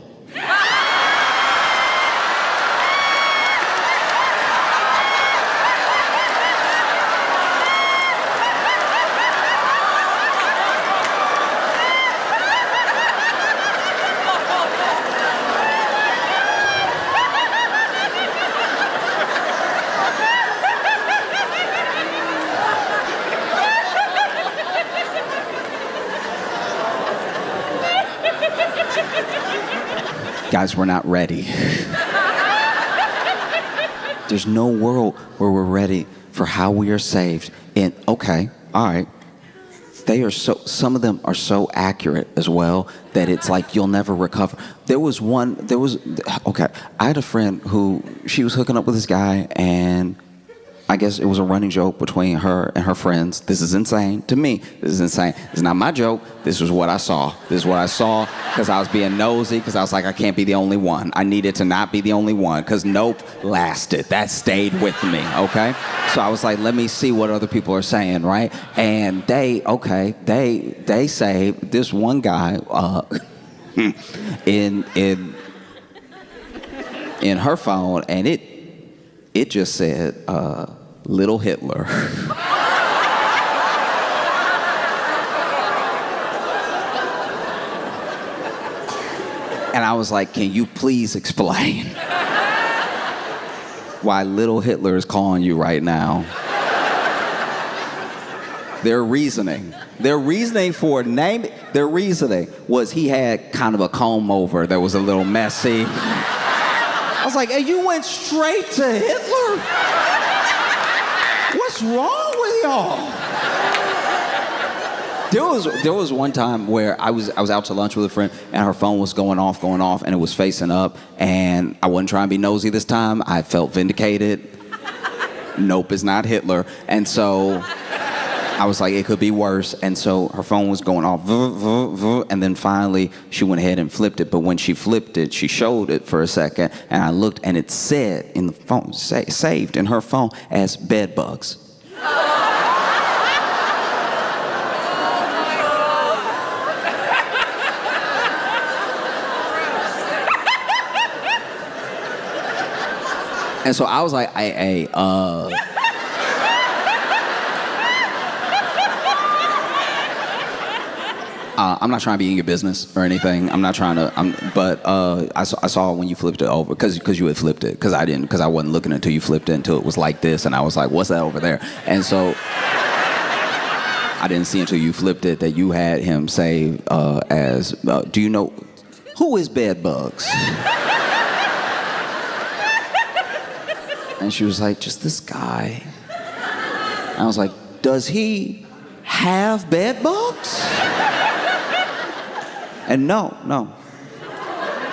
Guys, we're not ready. There's no world where we're ready for how we are saved. And okay, all right. Some of them are so accurate as well that it's like you'll never recover. Okay, I had a friend who, she was hooking up with this guy, and I guess it was a running joke between her and her friends. This is insane. To me, this is insane. It's not my joke. This was what I saw. This is what I saw because I was being nosy, because I was like, I can't be the only one. I needed to not be the only one, because Nope lasted. That stayed with me, okay? So I was like, let me see what other people are saying, right? And they say this one guy in her phone, and it just said, Little Hitler. And I was like, can you please explain why Little Hitler is calling you right now? Their reasoning was he had kind of a comb over that was a little messy. I was like, hey, you went straight to Hitler? What's wrong with y'all? There was one time where I was out to lunch with a friend, and her phone was going off, and it was facing up, and I wasn't trying to be nosy this time. I felt vindicated. Nope is not Hitler. And so I was like, it could be worse. And so her phone was going off, and then finally she went ahead and flipped it. But when she flipped it, she showed it for a second, and I looked, and it said in the phone, saved in her phone as bed bugs. And so I was like, I'm not trying to be in your business or anything. I'm not trying to. I saw when you flipped it over, because you had flipped it, because I wasn't looking until you flipped it until it was like this, and I was like, what's that over there? And so I didn't see until you flipped it that you had him say do you know who is bed bugs? And she was like, just this guy. I was like, does he have bed bugs? And no.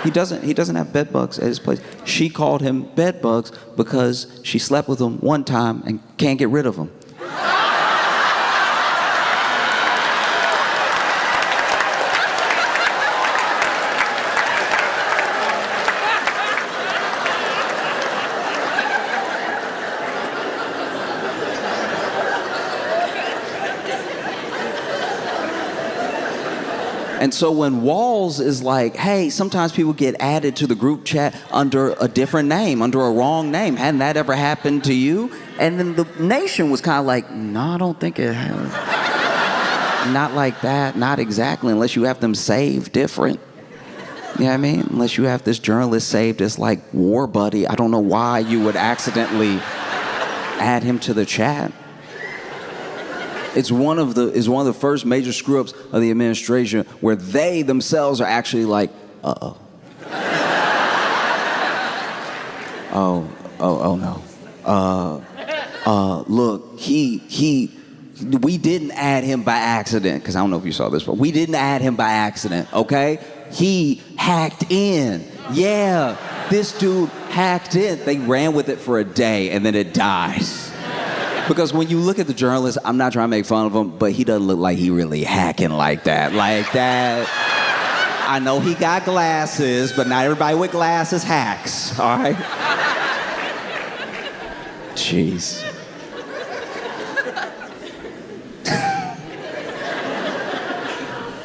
He doesn't have bed bugs at his place. She called him bed bugs because she slept with him one time and can't get rid of him. And so when Walls is like, hey, sometimes people get added to the group chat under a different name, under a wrong name. Hadn't that ever happened to you? And then the nation was kind of like, no, I don't think it has. Not like that, not exactly, unless you have them saved different. You know what I mean? Unless you have this journalist saved as like war buddy. I don't know why you would accidentally add him to the chat. It's one of the first major screw-ups of the administration where they themselves are actually like, uh-oh. oh no. Look, we didn't add him by accident, because I don't know if you saw this, but we didn't add him by accident, okay? He hacked in. Yeah, this dude hacked in. They ran with it for a day and then it dies. Because when you look at the journalist, I'm not trying to make fun of him, but he doesn't look like he really hacking like that. Like that. I know he got glasses, but not everybody with glasses hacks, all right? Jeez.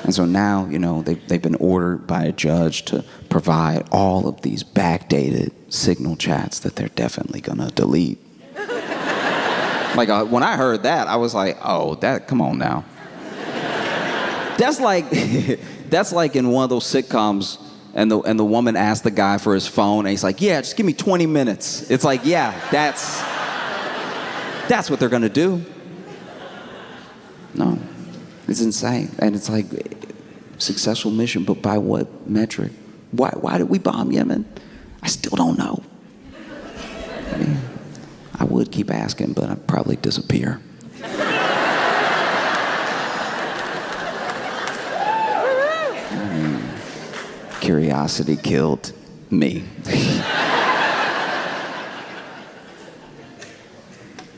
And so now, you know, they've been ordered by a judge to provide all of these backdated Signal chats that they're definitely gonna delete. Like, when I heard that, I was like, oh, come on now. That's like in one of those sitcoms, and the woman asked the guy for his phone, and he's like, yeah, just give me 20 minutes. It's like, yeah, that's what they're gonna do. No, it's insane. And it's like, successful mission, but by what metric? Why did we bomb Yemen? I still don't know. I mean, I would keep asking, but I'd probably disappear. Curiosity killed me.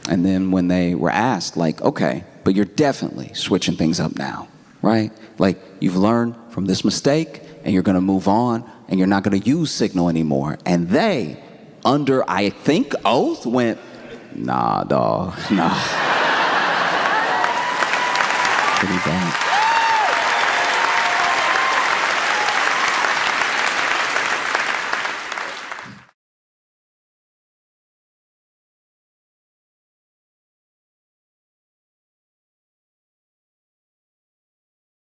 And then when they were asked, like, okay, but you're definitely switching things up now, right? Like, you've learned from this mistake, and you're gonna move on, and you're not gonna use Signal anymore. And they, under, I think, oath, went, nah, dawg, nah. Pretty bad.